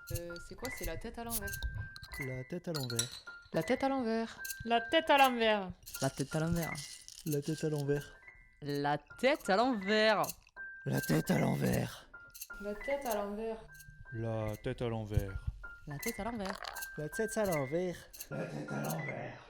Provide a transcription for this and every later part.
C'est quoi? C'est la tête à l'envers. La tête à l'envers. La tête à l'envers. La tête à l'envers. La tête à l'envers. La tête à l'envers. La tête à l'envers. La tête à l'envers. La tête à l'envers. La tête à l'envers. La tête à l'envers. La tête à l'envers. La tête à l'envers.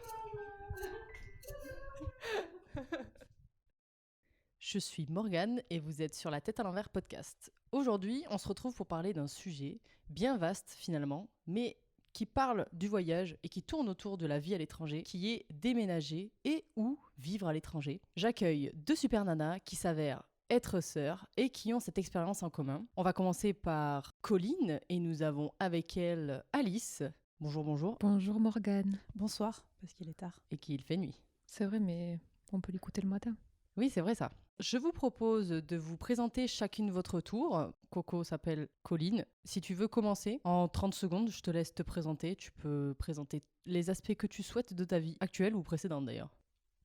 Je suis Morgane et vous êtes sur la tête à l'envers podcast. Aujourd'hui, on se retrouve pour parler d'un sujet bien vaste finalement, mais qui parle du voyage et qui tourne autour de la vie à l'étranger, qui est déménager et ou vivre à l'étranger. J'accueille deux super nanas qui s'avèrent être sœurs et qui ont cette expérience en commun. On va commencer par Colline et nous avons avec elle Alice. Bonjour, bonjour. Bonjour Morgane. Bonsoir, parce qu'il est tard. Et qu'il fait nuit. C'est vrai, mais on peut l'écouter le matin. Oui, c'est vrai ça. Je vous propose de vous présenter chacune votre tour. Coco s'appelle Colline. Si tu veux commencer, en 30 secondes, je te laisse te présenter. Tu peux présenter les aspects que tu souhaites de ta vie actuelle ou précédente d'ailleurs.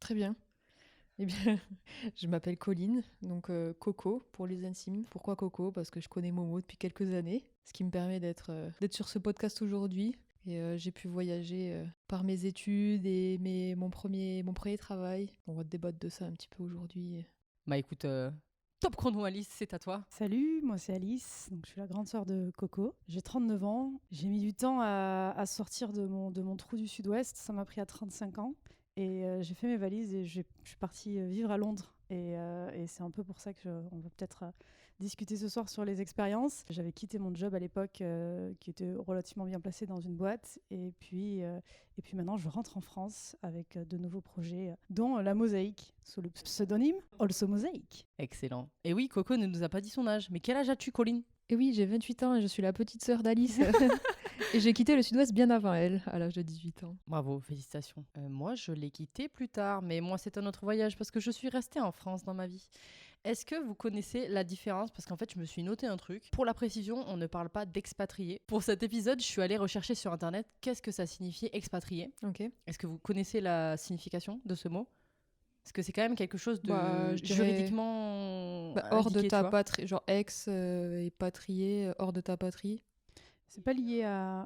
Très bien. Eh bien, je m'appelle Colline, donc Coco pour les intimes. Pourquoi Coco? Parce que je connais Momo depuis quelques années, ce qui me permet d'être sur ce podcast aujourd'hui. Et j'ai pu voyager par mes études et mon premier travail. On va débattre de ça un petit peu aujourd'hui. Bah écoute, top chrono Alice, c'est à toi. Salut, moi c'est Alice, donc je suis la grande sœur de Coco. J'ai 39 ans, j'ai mis du temps à sortir de mon trou du sud-ouest, ça m'a pris à 35 ans. Et j'ai fait mes valises et je suis partie vivre à Londres. Et c'est un peu pour ça qu'on va peut-être discuter ce soir sur les expériences. J'avais quitté mon job à l'époque qui était relativement bien placé dans une boîte. Et puis maintenant, je rentre en France avec de nouveaux projets, dont La Mosaïque, sous le pseudonyme Also Mosaïque. Excellent. Et oui, Coco ne nous a pas dit son âge. Mais quel âge as-tu, Colline? Et oui, j'ai 28 ans et je suis la petite sœur d'Alice. Et j'ai quitté le sud-ouest bien avant elle, à l'âge de 18 ans. Bravo, félicitations. Moi, je l'ai quitté plus tard, mais moi, c'est un autre voyage parce que je suis restée en France dans ma vie. Est-ce que vous connaissez la différence? Parce qu'en fait, je me suis noté un truc. Pour la précision, on ne parle pas d'expatrié. Pour cet épisode, je suis allée rechercher sur Internet qu'est-ce que ça signifiait expatrié. Ok. Est-ce que vous connaissez la signification de ce mot? Parce que c'est quand même quelque chose de Je dirais juridiquement hors de indiqué, tu ta vois. patrie, genre ex et patrié, hors de ta patrie. C'est pas lié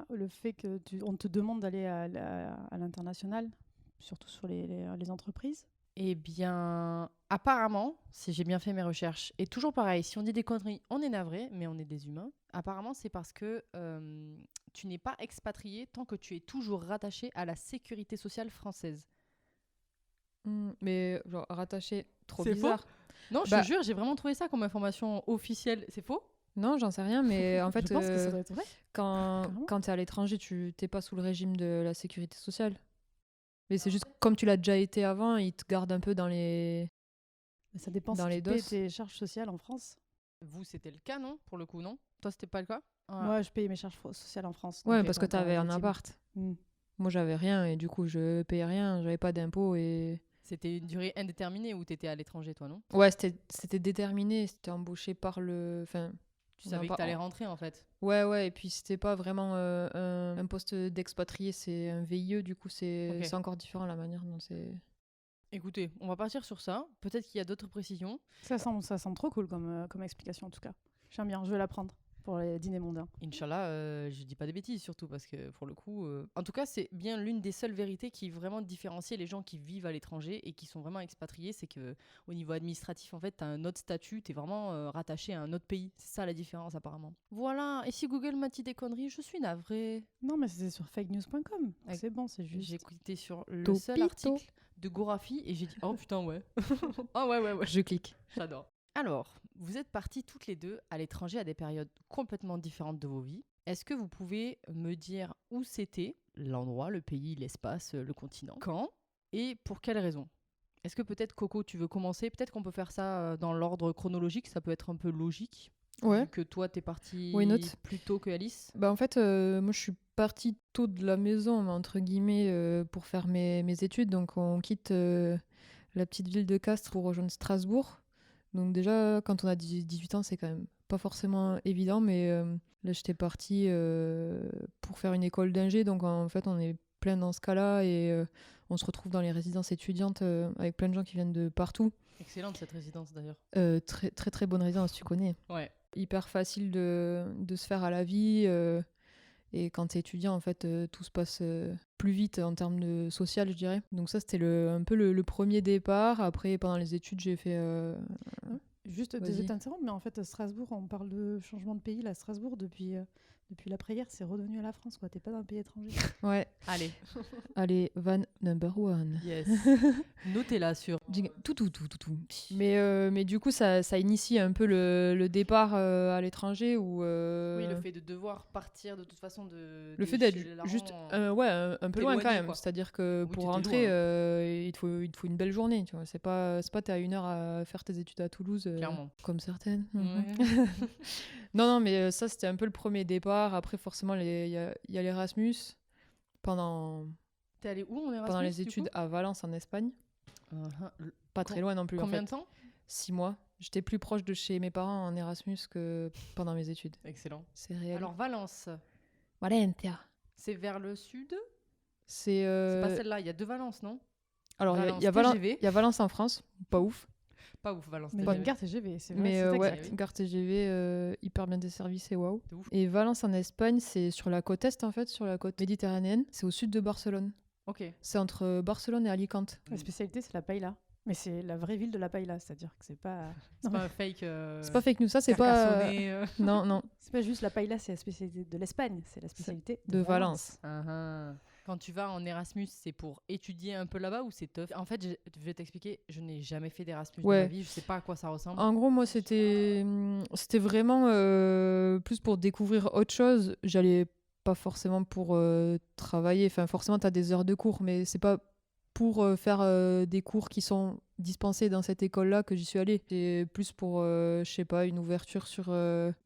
au fait qu'on te demande d'aller à l'international, surtout sur les entreprises? Eh bien, apparemment, si j'ai bien fait mes recherches, et toujours pareil, si on dit des conneries, on est navré, mais on est des humains. Apparemment, c'est parce que tu n'es pas expatrié tant que tu es toujours rattaché à la sécurité sociale française. Mais genre rattaché, trop C'est bizarre. Non, je Bah- te jure, j'ai vraiment trouvé ça comme information officielle. C'est faux? Non, j'en sais rien, mais en fait, Je pense que ça doit être vrai. quand Carrément. t'es à l'étranger, tu t'es pas sous le régime de la sécurité sociale. Mais c'est juste comme tu l'as déjà été avant, ils te gardent un peu dans les... Mais ça dépend Dans si les tu payes doses. tes charges sociales en France. Vous, c'était le cas, non? Pour le coup, non? Toi, c'était pas le cas? Ah. Moi, je payais mes charges sociales en France. Ouais, donc, parce que bon, t'avais un effectivement. appart. Mm. Moi, j'avais rien et du coup, je payais rien, j'avais pas d'impôts et... C'était une durée indéterminée où t'étais à l'étranger, toi, non? Ouais, c'était déterminé, c'était embauché par le... Enfin, Tu on savais a que pas- t'allais rentrer, en fait. Ouais, et puis c'était pas vraiment un poste d'expatrié, c'est un VIE, du coup, Ok. c'est encore différent la manière dont c'est... Écoutez, on va partir sur ça. Peut-être qu'il y a d'autres précisions. Ça semble trop cool comme explication en tout cas. J'aime bien, je vais la prendre pour les dîners mondains. Inch'Allah, je dis pas des bêtises surtout parce que pour le coup... En tout cas, c'est bien l'une des seules vérités qui vraiment différencie les gens qui vivent à l'étranger et qui sont vraiment expatriés. C'est que au niveau administratif, en fait, t'as un autre statut, t'es vraiment rattaché à un autre pays. C'est ça la différence apparemment. Voilà, et si Google m'a dit des conneries, je suis navrée. Non, mais c'était sur fakenews.com. Ah, C'est bon, c'est juste. J'ai cliqué sur le Topito. seul article de Gorafi et j'ai dit oh putain ouais. Ah ouais. Je clique. J'adore. Alors, vous êtes parties toutes les deux à l'étranger à des périodes complètement différentes de vos vies. Est-ce que vous pouvez me dire où c'était, l'endroit, le pays, l'espace, le continent, quand et pour quelles raisons? Est-ce que peut-être Coco, tu veux commencer? Peut-être qu'on peut faire ça dans l'ordre chronologique, ça peut être un peu logique. Ouais. Vu que toi, t'es partie Why not? plus tôt que Alice. Bah en fait, moi je suis partie tôt de la maison, entre guillemets, pour faire mes études. Donc on quitte la petite ville de Castres pour rejoindre Strasbourg. Donc déjà, quand on a 18 ans, c'est quand même pas forcément évident. Mais là, j'étais partie pour faire une école d'ingé. Donc en fait, on est plein dans ce cas-là. Et on se retrouve dans les résidences étudiantes avec plein de gens qui viennent de partout. Excellente cette résidence d'ailleurs. Très, très, très bonne résidence, tu connais. Ouais. Hyper facile de se faire à la vie. Et quand tu es étudiant, en fait, tout se passe plus vite en termes de social, je dirais. Donc ça, c'était un peu le premier départ. Après, pendant les études, j'ai fait... Juste, Vas-y. désolé de t'interrompre, mais en fait, Strasbourg, on parle de changement de pays. Là, Strasbourg, depuis l'après-guerre, c'est redevenu à la France, quoi. T'es pas dans un pays étranger. Ouais. Allez, Allez, van number one. yes. Notez-la sur. Tout. Mais du coup, ça initie un peu le départ à l'étranger où... Oui, le fait de devoir partir de toute façon de. Le fait d'être juste un peu loin quand t'éloigner, même. quoi. C'est-à-dire que Oui, pour t'étais rentrer, loin. il te faut une belle journée. Tu vois. C'est pas t'es à 1 heure à faire tes études à Toulouse, Clairement. comme certaines. Ouais. Non, mais ça, c'était un peu le premier départ. Après, forcément, il y a l'Erasmus pendant T'es allé où en Erasmus les du études coup à Valence en Espagne. Pas très loin non plus. Combien en fait. de temps 6 mois. J'étais plus proche de chez mes parents en Erasmus que pendant mes études. Excellent. C'est réel. Alors Valence, Valencia. c'est vers le sud. C'est C'est pas celle-là. Il y a 2 Valences, non? alors Valence il y a TGV. il y a Valence en France, pas ouf. Pas ouf, Valence. Mais il y TGV. a une gare TGV, c'est vrai. Mais c'est ça que ouais, j'ai- gare TGV hyper bien desservie, c'est waouh. De ouf. Et Valence en Espagne, c'est sur la côte est en fait, sur la côte méditerranéenne. C'est au sud de Barcelone. Ok. C'est entre Barcelone et Alicante. La spécialité, c'est la paella. Mais c'est la vraie ville de la paella, c'est-à-dire que c'est pas. C'est Non, pas mais un fake. C'est pas fake news, ça c'est pas. Carcassonné, Non, c'est pas juste la paella, c'est la spécialité de l'Espagne, c'est la spécialité de Valence. Quand tu vas en Erasmus, c'est pour étudier un peu là-bas ou c'est tough? En fait, je vais t'expliquer, je n'ai jamais fait d'Erasmus de Ouais. ma vie, je sais pas à quoi ça ressemble. En gros, moi c'était vraiment plus pour découvrir autre chose. J'allais pas forcément pour travailler. Enfin, forcément, tu as des heures de cours, mais c'est pas pour faire des cours qui sont dispensés dans cette école-là que j'y suis allée. C'est plus pour, je sais pas, une ouverture sur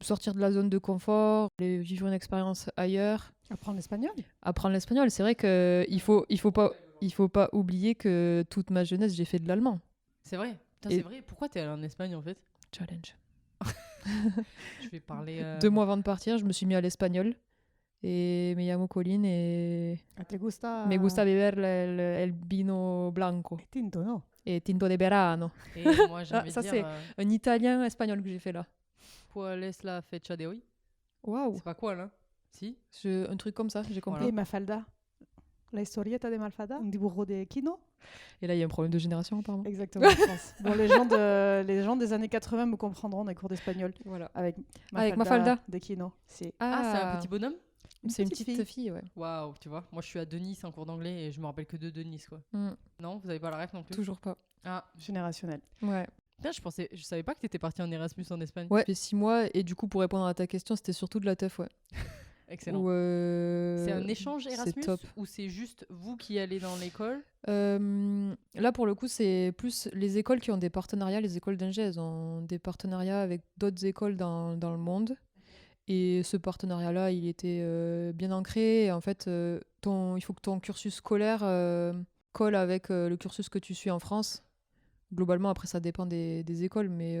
sortir de la zone de confort, aller vivre une expérience ailleurs. Apprendre l'espagnol. Apprendre l'espagnol, c'est vrai que il faut pas oublier que toute ma jeunesse, j'ai fait de l'allemand. C'est vrai? Putain, Et- c'est vrai? Pourquoi t'es allé en Espagne en fait? Challenge. Je vais parler. 2 mois avant de partir, je me suis mis à l'espagnol. Et me llamo Colin et ¿Te gusta? me gusta beber el vino blanco Tinto, no? et tinto de verano. Et moi, j'ai Ah, envie ça, de c'est dire. un italien espagnol que j'ai fait là. ¿Cuál es la fecha de hoy? Waouh, C'est pas quoi là? Si? un truc comme ça, j'ai compris. Voilà. Et Mafalda. La historieta de Mafalda. Un dibujo de Kino. Et là, il y a un problème de génération apparemment. Exactement, je pense. Bon, les gens des années 80 me comprendront des cours d'espagnol Voilà. avec Mafalda. de Kino. C'est Ah, c'est un petit bonhomme? C'est une petite petite fille, ouais. Waouh, tu vois. Moi, je suis à Nice en cours d'anglais et je me rappelle que de Nice quoi. Mm, Non, vous avez pas la ref non plus? toujours pas. Ah, générationnel. Ouais. putain, je savais pas que t'étais parti en Erasmus en Espagne. Ouais, j'ai fait 6 mois et du coup, pour répondre à ta question, c'était surtout de la teuf, ouais. Excellent. Où, C'est un échange Erasmus top. ou c'est juste vous qui allez dans l'école? Là, pour le coup, c'est plus les écoles qui ont des partenariats. Les écoles d'ingé, elles ont des partenariats avec d'autres écoles dans le monde. Et ce partenariat-là, il était bien ancré. Et en fait, il faut que ton cursus scolaire colle avec le cursus que tu suis en France. Globalement, après, ça dépend des écoles. Mais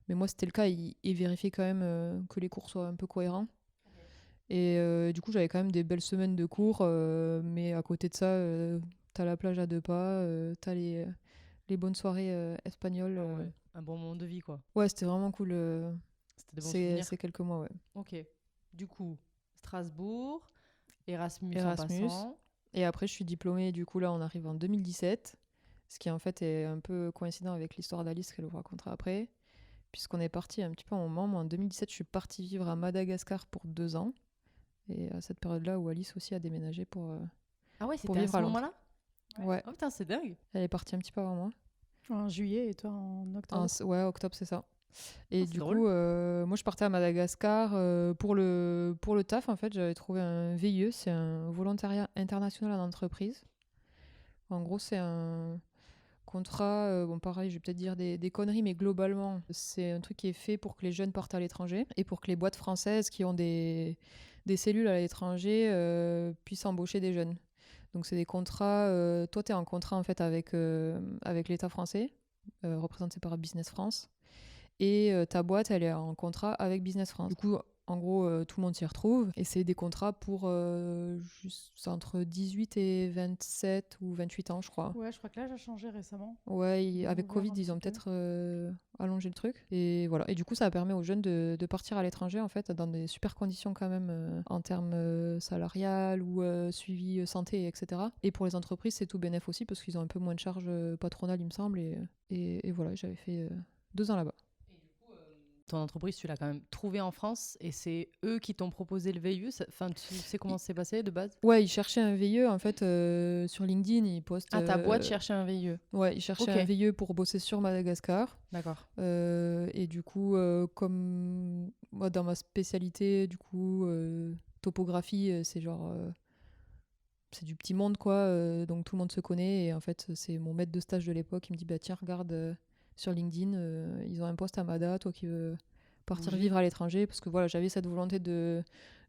moi, c'était le cas. Ils vérifiaient quand même que les cours soient un peu cohérents. Et du coup, j'avais quand même des belles semaines de cours. Mais à côté de ça, t'as la plage à 2 pas. T'as les bonnes soirées espagnoles. Ouais. Un bon moment de vie quoi. Ouais, c'était vraiment cool. C'était des bons souvenirs. C'est quelques mois, ouais. Ok. Du coup, Strasbourg, Erasmus, en Erasmus. passant. Et après, je suis diplômée, du coup, là, on arrive en 2017. Ce qui, en fait, est un peu coïncident avec l'histoire d'Alice qu'elle vous racontera après. Puisqu'on est parti un petit peu en moment. Moi, en 2017, je suis partie vivre à Madagascar pour 2 ans. Et à cette période-là où Alice aussi a déménagé pour Ah ouais, pour c'était à vivre ce à Londres. moment-là? Ouais. Oh putain, c'est dingue. Elle est partie un petit peu avant moi. En juillet et toi en octobre. Ouais, octobre, c'est ça. Et Ah, c'est du drôle. coup, moi, je partais à Madagascar pour le taf, en fait. J'avais trouvé un VIE, c'est un volontariat international en entreprise. En gros, c'est un contrat, bon pareil, je vais peut-être dire des conneries, mais globalement, c'est un truc qui est fait pour que les jeunes partent à l'étranger et pour que les boîtes françaises qui ont des cellules à l'étranger puissent embaucher des jeunes. Donc c'est des contrats, toi tu es en contrat en fait avec l'État français, représenté par Business France. et ta boîte, elle est en contrat avec Business France. Du coup, en gros, tout le monde s'y retrouve et c'est des contrats pour juste entre 18 et 27 ou 28 ans, je crois. Ouais, je crois que l'âge a changé récemment. Ouais, Ils ont avec ouvert Covid, un ils ont petit peu. peut-être allongé le truc. Et voilà. Et du coup, ça permet aux jeunes de partir à l'étranger, en fait, dans des super conditions quand même, en termes salariales ou suivi santé, etc. Et pour les entreprises, c'est tout bénef aussi, parce qu'ils ont un peu moins de charges patronales, il me semble. Et voilà, j'avais fait 2 ans là-bas. Ton entreprise, tu l'as quand même trouvée en France et c'est eux qui t'ont proposé le VIE. Enfin, tu sais comment c'est passé de base? Ouais, ils cherchaient un VIE, en fait, sur LinkedIn, ils postent... Ah, ta boîte cherchait un VIE. Ouais, ils cherchaient Ok. un VIE pour bosser sur Madagascar. D'accord. Et du coup, comme moi, dans ma spécialité, du coup, topographie, c'est genre... c'est du petit monde, quoi. Donc tout le monde se connaît. Et en fait, c'est mon maître de stage de l'époque qui me dit, bah tiens, regarde sur LinkedIn, ils ont un poste à Mada, toi qui veux partir Bouger. vivre à l'étranger. Parce que voilà, j'avais cette volonté de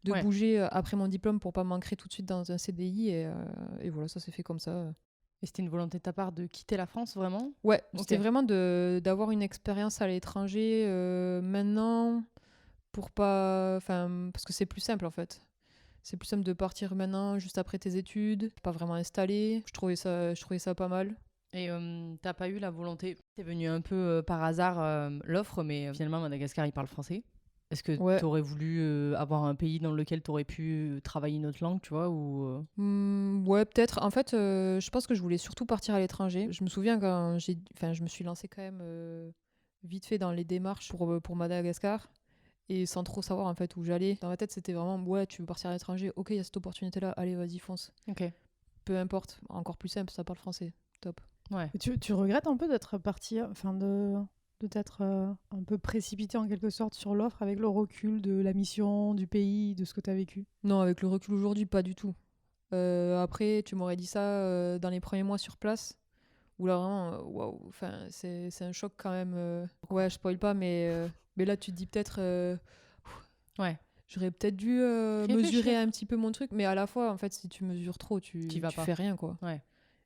Ouais. bouger après mon diplôme pour pas m'ancrer tout de suite dans un CDI. Et voilà, ça s'est fait comme ça. Et c'était une volonté de ta part de quitter la France, vraiment? Ouais, Ok. c'était vraiment d'avoir une expérience à l'étranger maintenant pour pas... Enfin, parce que c'est plus simple en fait. C'est plus simple de partir maintenant, juste après tes études, pas vraiment installé. Je trouvais ça pas mal. Et t'as pas eu la volonté? C'est venu un peu par hasard l'offre, mais finalement Madagascar, il parle français. Est-ce que Ouais. t'aurais voulu avoir un pays dans lequel t'aurais pu travailler une autre langue, tu vois, ou Ouais, peut-être. En fait, je pense que je voulais surtout partir à l'étranger. Je me souviens quand je me suis lancée quand même vite fait dans les démarches pour Madagascar et sans trop savoir en fait où j'allais. Dans ma tête, c'était vraiment ouais, tu veux partir à l'étranger, ok, il y a cette opportunité-là, allez, vas-y, fonce. Ok. Peu importe, encore plus simple, ça parle français, top. Ouais. Et tu regrettes un peu d'être parti, enfin de t'être un peu précipité en quelque sorte sur l'offre avec le recul de la mission, du pays, de ce que tu as vécu? Non, avec le recul aujourd'hui, pas du tout. Après, tu m'aurais dit ça dans les premiers mois sur place, où là vraiment, waouh, enfin, c'est un choc quand même. Ouais, je spoil pas, mais là tu te dis peut-être, Ouais. j'aurais peut-être dû mesurer un petit peu mon truc, mais à la fois, en fait, si tu mesures trop, T'y vas tu pas. fais rien, quoi. Ouais.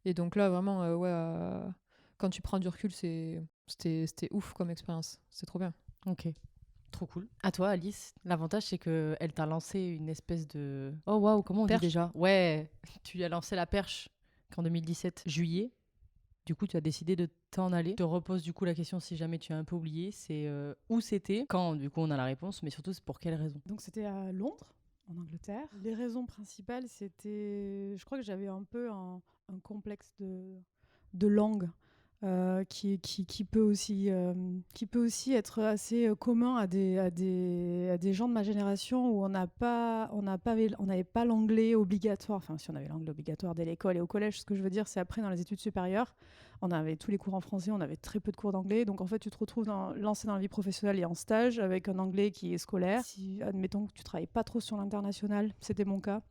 Et donc là, vraiment, ouais, quand tu prends du recul, c'était ouf comme expérience. C'est trop bien. Ok. Trop cool. À toi, Alice. L'avantage, c'est que elle t'a lancé une espèce de... Oh waouh, comment on dit Perche. déjà? Ouais, tu lui as lancé la perche qu'en 2017, juillet. Du coup, tu as décidé de t'en aller. Je te repose du coup la question, si jamais tu as un peu oublié, c'est où c'était, quand, du coup on a la réponse, mais surtout c'est pour quelle raison? Donc c'était à Londres, en Angleterre. Les raisons principales, c'était, je crois que j'avais un peu un complexe de langue qui peut aussi être assez commun à des gens de ma génération où on n'avait pas l'anglais obligatoire. Enfin, si on avait l'anglais obligatoire dès l'école et au collège, ce que je veux dire, c'est après dans les études supérieures, on avait tous les cours en français, on avait très peu de cours d'anglais. Donc en fait, tu te retrouves lancé dans la vie professionnelle et en stage avec un anglais qui est scolaire. Si, admettons que tu travailles pas trop sur l'international, c'était mon cas.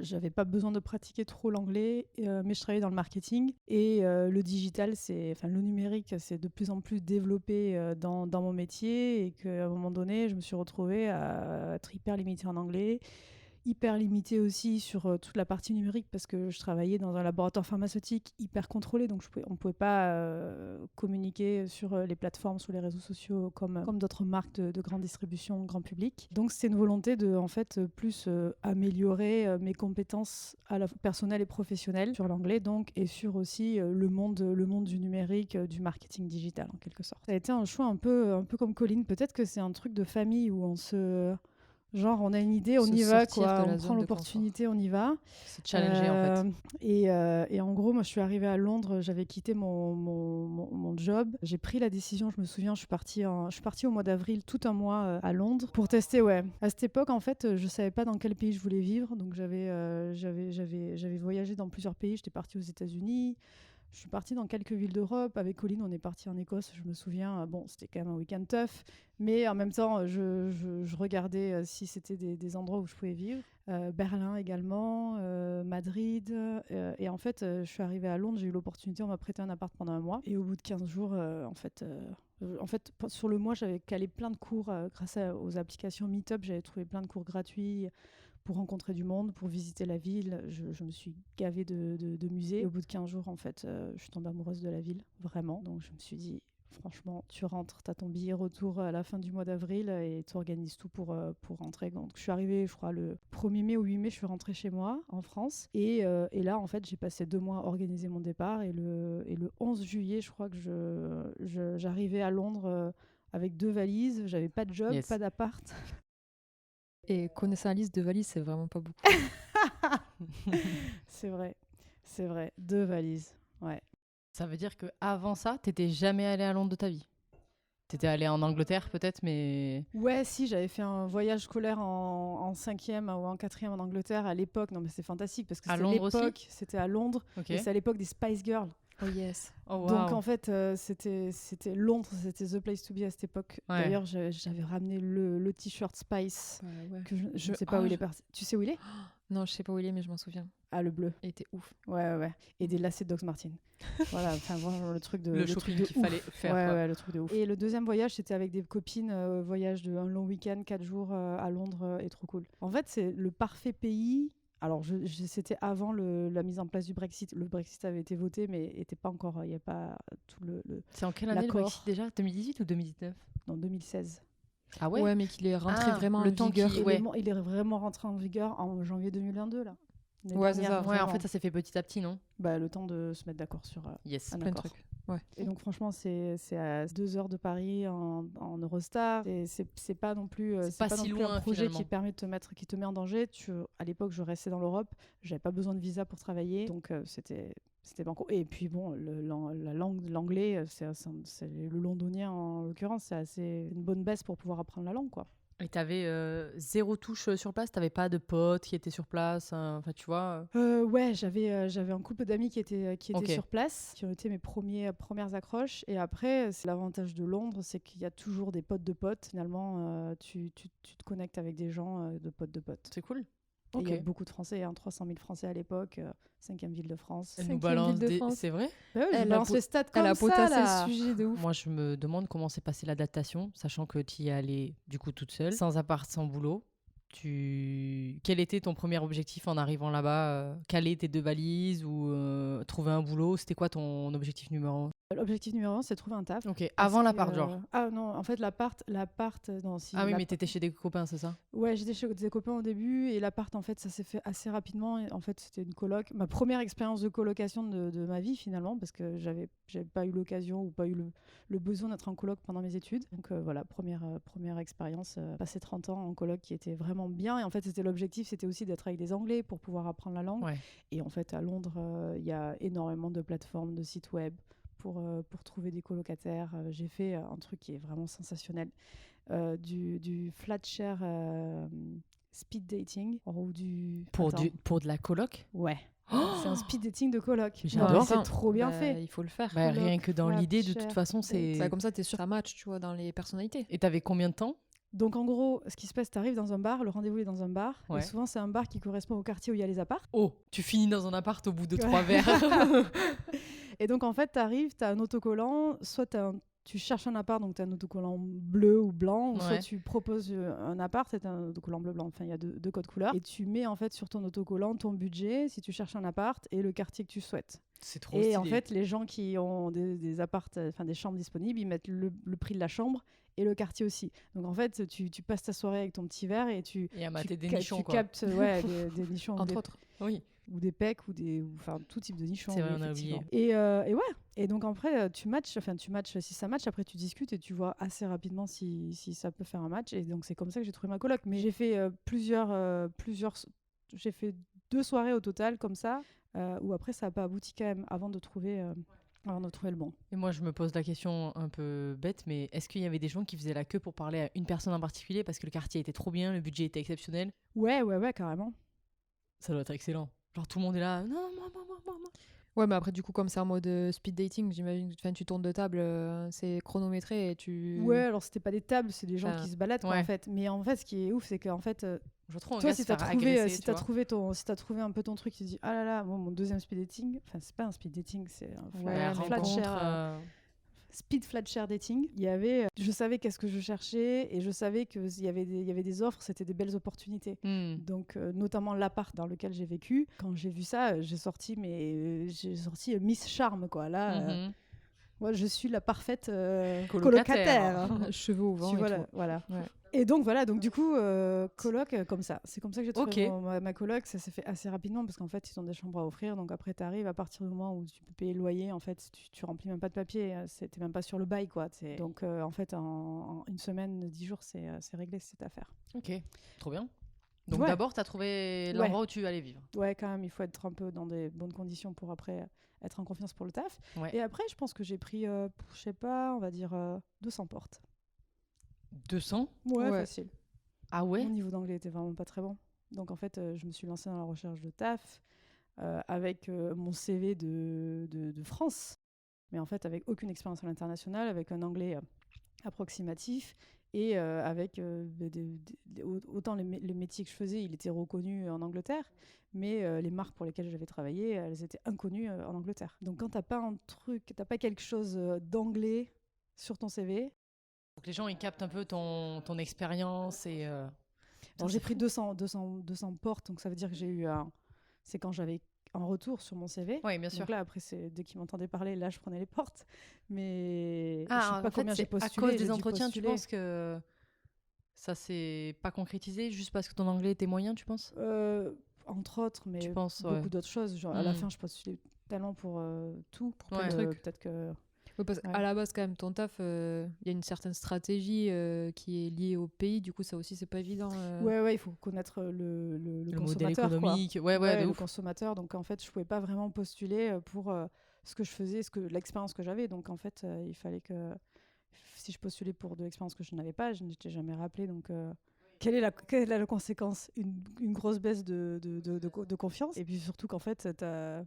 J'avais pas besoin de pratiquer trop l'anglais, mais je travaillais dans le marketing et le digital, le numérique, c'est de plus en plus développé dans mon métier et qu'à un moment donné, je me suis retrouvée à être hyper limitée en anglais, hyper limitée aussi sur toute la partie numérique parce que je travaillais dans un laboratoire pharmaceutique hyper contrôlé, donc on ne pouvait pas communiquer sur les plateformes, sur les réseaux sociaux comme d'autres marques de grande distribution, grand public. Donc c'est une volonté de en fait plus améliorer mes compétences à la fois personnelles et professionnelles sur l'anglais donc et sur aussi le monde du numérique, du marketing digital en quelque sorte. Ça a été un choix un peu comme Colline. Peut-être que c'est un truc de famille où on se genre, on a une idée, on Se y va, sortir quoi. de la On prend zone de l'opportunité, on y va. Se challenger en fait. Et en gros, moi, je suis arrivée à Londres, j'avais quitté mon job. J'ai pris la décision, je me souviens, je suis partie au mois d'avril, tout un mois à Londres pour tester, ouais. À cette époque, en fait, je savais pas dans quel pays je voulais vivre. Donc, j'avais voyagé dans plusieurs pays. J'étais partie aux États-Unis. Je suis partie dans quelques villes d'Europe. Avec Colline, on est parti en Écosse, je me souviens. Bon, c'était quand même un week-end tough. Mais en même temps, je regardais si c'était des endroits où je pouvais vivre. Berlin également, Madrid. Et en fait, je suis arrivée à Londres, j'ai eu l'opportunité, on m'a prêté un appart pendant un mois. Et au bout de 15 jours, en fait, sur le mois, j'avais calé plein de cours grâce aux applications Meetup. J'avais trouvé plein de cours gratuits pour rencontrer du monde, pour visiter la ville. Je me suis gavée de musées. Et au bout de 15 jours, en fait, je suis tombée amoureuse de la ville, vraiment. Donc je me suis dit, Franchement, tu rentres, tu as ton billet retour à la fin du mois d'avril et tu organises tout pour rentrer. Donc, je suis arrivée, je crois, le 1er mai ou 8 mai, je suis rentrée chez moi en France. Et là, en fait, j'ai passé 2 mois à organiser mon départ. Et le 11 juillet, je crois que j'arrivais à Londres avec 2 valises. J'avais pas de job, Yes. pas d'appart. Et connaissant la liste de valises, c'est vraiment pas beaucoup. C'est vrai. 2 valises, ouais. Ça veut dire qu'avant ça, t'étais jamais allé à Londres de ta vie? T'étais allé en Angleterre peut-être, mais... Ouais, si, j'avais fait un voyage scolaire en 5e ou en 4e en Angleterre à l'époque. Non, mais c'est fantastique parce que À c'était Londres aussi l'époque, c'était à Londres, Ok. et c'est à l'époque des Spice Girls. Oh yes. Oh, wow. Donc en fait, c'était Londres, c'était the place to be à cette époque. Ouais. D'ailleurs, j'avais ramené le t-shirt Spice, que je ne sais pas Ah, où il est parti. Tu sais où il est? Non, je sais pas où il est, mais je m'en souviens. Ah, le bleu. Il était ouf. Ouais. Et des lacets de Doc Martens. Voilà, enfin, vraiment le truc de le truc shopping de qu'il ouf. fallait faire. Ouais, quoi. ouais, le truc de ouf. Et le deuxième voyage, c'était avec des copines, voyage de un long week-end, 4 jours à Londres, et trop cool. En fait, c'est le parfait pays. Alors, c'était avant la mise en place du Brexit. Le Brexit avait été voté, mais n'était pas encore. Il n'y a pas tout le. C'est en quelle année le L'accord. Brexit déjà? 2018 ou 2019? En 2016. Ah Ouais, mais qu'il est rentré vraiment le en temps vigueur. qu'il- Et Ouais. il est vraiment rentré en vigueur en janvier 2022, là. L'année Ouais, c'est dernière, ça. Ouais, en vraiment. fait, ça s'est fait petit à petit, non? Bah, le temps de se mettre d'accord sur Yes. un Plein de accord. trucs. Ouais. Et donc, franchement, c'est à 2 heures de Paris en Eurostar. Et c'est pas non plus, C'est pas si non plus loin, un projet finalement. qui te met en danger. À l'époque, je restais dans l'Europe. J'avais pas besoin de visa pour travailler. Donc, c'était banco. Et puis, bon, la langue, l'anglais, c'est le londonien en l'occurrence, c'est assez une bonne base pour pouvoir apprendre la langue, quoi. Et t'avais zéro touche sur place? T'avais pas de potes qui étaient sur place? Enfin, tu vois... Ouais, j'avais un couple d'amis qui étaient Ok. sur place, qui ont été mes premières accroches. Et après, c'est l'avantage de Londres, c'est qu'il y a toujours des potes de potes. Finalement, tu te connectes avec des gens de potes de potes. C'est cool. Et il y a Ok. beaucoup de Français, 300 000 Français à l'époque, 5e ville de France. Elle nous 5e balance ville de des... France. C'est vrai? Bah ouais, je Elle balance a les stats comme Elle a ça, potassé là. le sujet de ouf. Moi, je me demande comment s'est passée l'adaptation, sachant que tu y es allée du coup toute seule, sans appart, sans boulot. Quel était ton premier objectif en arrivant là-bas? Caler tes 2 valises ou trouver un boulot? C'était quoi ton objectif numéro 1? L'objectif numéro 1, c'est de trouver un taf. Ok, Parce avant que, l'appart, genre. Ah non, en fait, l'appart, non, si. Ah oui, mais t'étais chez des copains, c'est ça? Ouais, j'étais chez des copains au début et l'appart, en fait, ça s'est fait assez rapidement. Et en fait, c'était une coloc. Ma première expérience de colocation de ma vie, finalement, parce que j'avais pas eu l'occasion ou pas eu le besoin d'être en coloc pendant mes études. Donc voilà, première expérience, passer 30 ans en coloc qui était vraiment bien. Et en fait, c'était l'objectif, c'était aussi d'être avec des Anglais pour pouvoir apprendre la langue. Ouais. Et en fait, à Londres, il y a énormément de plateformes, de sites web pour trouver des colocataires. J'ai fait un truc qui est vraiment sensationnel. Du flat share speed dating ou du... Pour Attends. de la coloc? Ouais. C'est un speed dating de coloc. Mais Non, j'adore. mais c'est trop bien Bah, fait. Il faut le faire. Bah, Coloc, rien que dans flat l'idée, de share toute façon, c'est... Bah, comme ça, t'es sûr que ça match, tu vois, dans les personnalités. Et t'avais combien de temps? Donc en gros, ce qui se passe, t'arrives dans un bar, le rendez-vous est dans un bar. Ouais. Et souvent, c'est un bar qui correspond au quartier où il y a les apparts. Oh, tu finis dans un appart au bout de Ouais. 3 verres. Et donc en fait, t'arrives, t'as un autocollant, soit tu cherches un appart, donc tu as un autocollant bleu ou blanc, ou soit Ouais. tu proposes un appart, c'est un autocollant bleu-blanc, enfin il y a deux codes couleurs, et tu mets en fait sur ton autocollant ton budget, si tu cherches un appart, et le quartier que tu souhaites. C'est trop Et stylé. en fait, les gens qui ont des apparts, enfin des chambres disponibles, ils mettent le prix de la chambre et le quartier aussi. Donc en fait, tu passes ta soirée avec ton petit verre et tu Et à mater des ca- nichons, tu quoi. captes des nichons ou Entre des, autres. Oui. ou des pecs enfin tout type de nichons. C'est vrai, oui, on a effectivement. oublié. Et ouais. Et donc après, tu matches, si ça match, après tu discutes et tu vois assez rapidement si ça peut faire un match. Et donc c'est comme ça que j'ai trouvé ma coloc. Mais j'ai fait j'ai fait 2 soirées au total comme ça, où après ça n'a pas abouti quand même avant de trouver le bon. Et moi, je me pose la question un peu bête, mais est-ce qu'il y avait des gens qui faisaient la queue pour parler à une personne en particulier parce que le quartier était trop bien, le budget était exceptionnel? Ouais, carrément. Ça doit être excellent. Genre tout le monde est là. Non, moi. Ouais, mais après, du coup, comme c'est en mode speed dating, j'imagine que tu tournes de table, c'est chronométré et tu. Ouais, alors c'était pas des tables, c'est des gens Enfin, qui se baladent quoi, ouais. en fait. Mais en fait, ce qui est ouf, c'est qu'en fait, Je trouve un toi, gars si se t'as faire trouvé, agresser, tu vois. si t'as trouvé un peu ton truc, tu te dis ah là là, mon deuxième speed dating, enfin c'est pas un speed dating, c'est un Ouais, flat rencontre, share, speed flat share dating. Il y avait, je savais qu'est-ce que je cherchais et je savais que il y avait des offres, c'était des belles opportunités. Donc notamment l'appart dans lequel j'ai vécu. Quand j'ai vu ça, j'ai sorti Miss Charme quoi. Là, Moi, je suis la parfaite Colocataire. colocataire. Cheveux au vent. Tu et vois, tout. voilà. Ouais. Et donc voilà, donc du coup, coloc comme ça. C'est comme ça que j'ai trouvé Ok. ma coloc. Ça s'est fait assez rapidement parce qu'en fait, ils ont des chambres à offrir. Donc après, tu arrives à partir du moment où tu peux payer le loyer. En fait, tu remplis même pas de papier. T'es même pas sur le bail, quoi. Donc en fait, en une semaine, 10 jours, c'est réglé cette affaire. Ok, trop bien. Donc Ouais. d'abord, tu as trouvé l'endroit où tu allais vivre. Ouais, quand même, il faut être un peu dans des bonnes conditions pour après être en confiance pour le taf. Ouais. Et après, je pense que j'ai pris, je sais pas, on va dire 200 portes. 200 Ouais, Ouais. facile. Ah ouais Mon niveau d'anglais était vraiment pas très bon. Donc en fait, je me suis lancée dans la recherche de taf avec mon CV de France, mais en fait avec aucune expérience à l'international, avec un anglais approximatif et avec autant les métiers que je faisais, il était reconnu en Angleterre, mais les marques pour lesquelles j'avais travaillé, elles étaient inconnues en Angleterre. Donc quand t'as pas quelque chose d'anglais sur ton CV. Faut que les gens ils captent un peu ton expérience et. Alors j'ai pris 200 portes, donc ça veut dire que j'ai eu c'est quand j'avais un retour sur mon CV. Oui, bien sûr. Donc là, après, dès qu'ils m'entendaient parler, là, je prenais les portes. Mais je sais Ah, pas en fait, combien j'ai c'est à postulé. cause j'ai des dû entretiens, tu postuler. penses que ça s'est pas concrétisé juste parce que ton anglais était moyen, tu penses Entre autres, mais Tu penses, beaucoup ouais. d'autres choses. Genre, à la Mm. fin, je postulais tellement pour tout. Ouais. plein de trucs. Peut-être que... Ouais, parce Ouais. qu'à la base, quand même, ton taf, il y a une certaine stratégie qui est liée au pays. Du coup, ça aussi, c'est pas évident. Ouais, il faut connaître le Le modèle consommateur, quoi. économique. Ouais, de le ouf. consommateur. Donc, en fait, je pouvais pas vraiment postuler pour ce que je faisais, l'expérience que j'avais. Donc, en fait, il fallait que... Si je postulais pour de l'expérience que je n'avais pas, je n'étais jamais rappelée. Donc, quelle est la conséquence? Une grosse baisse de confiance. Et puis surtout qu'en fait,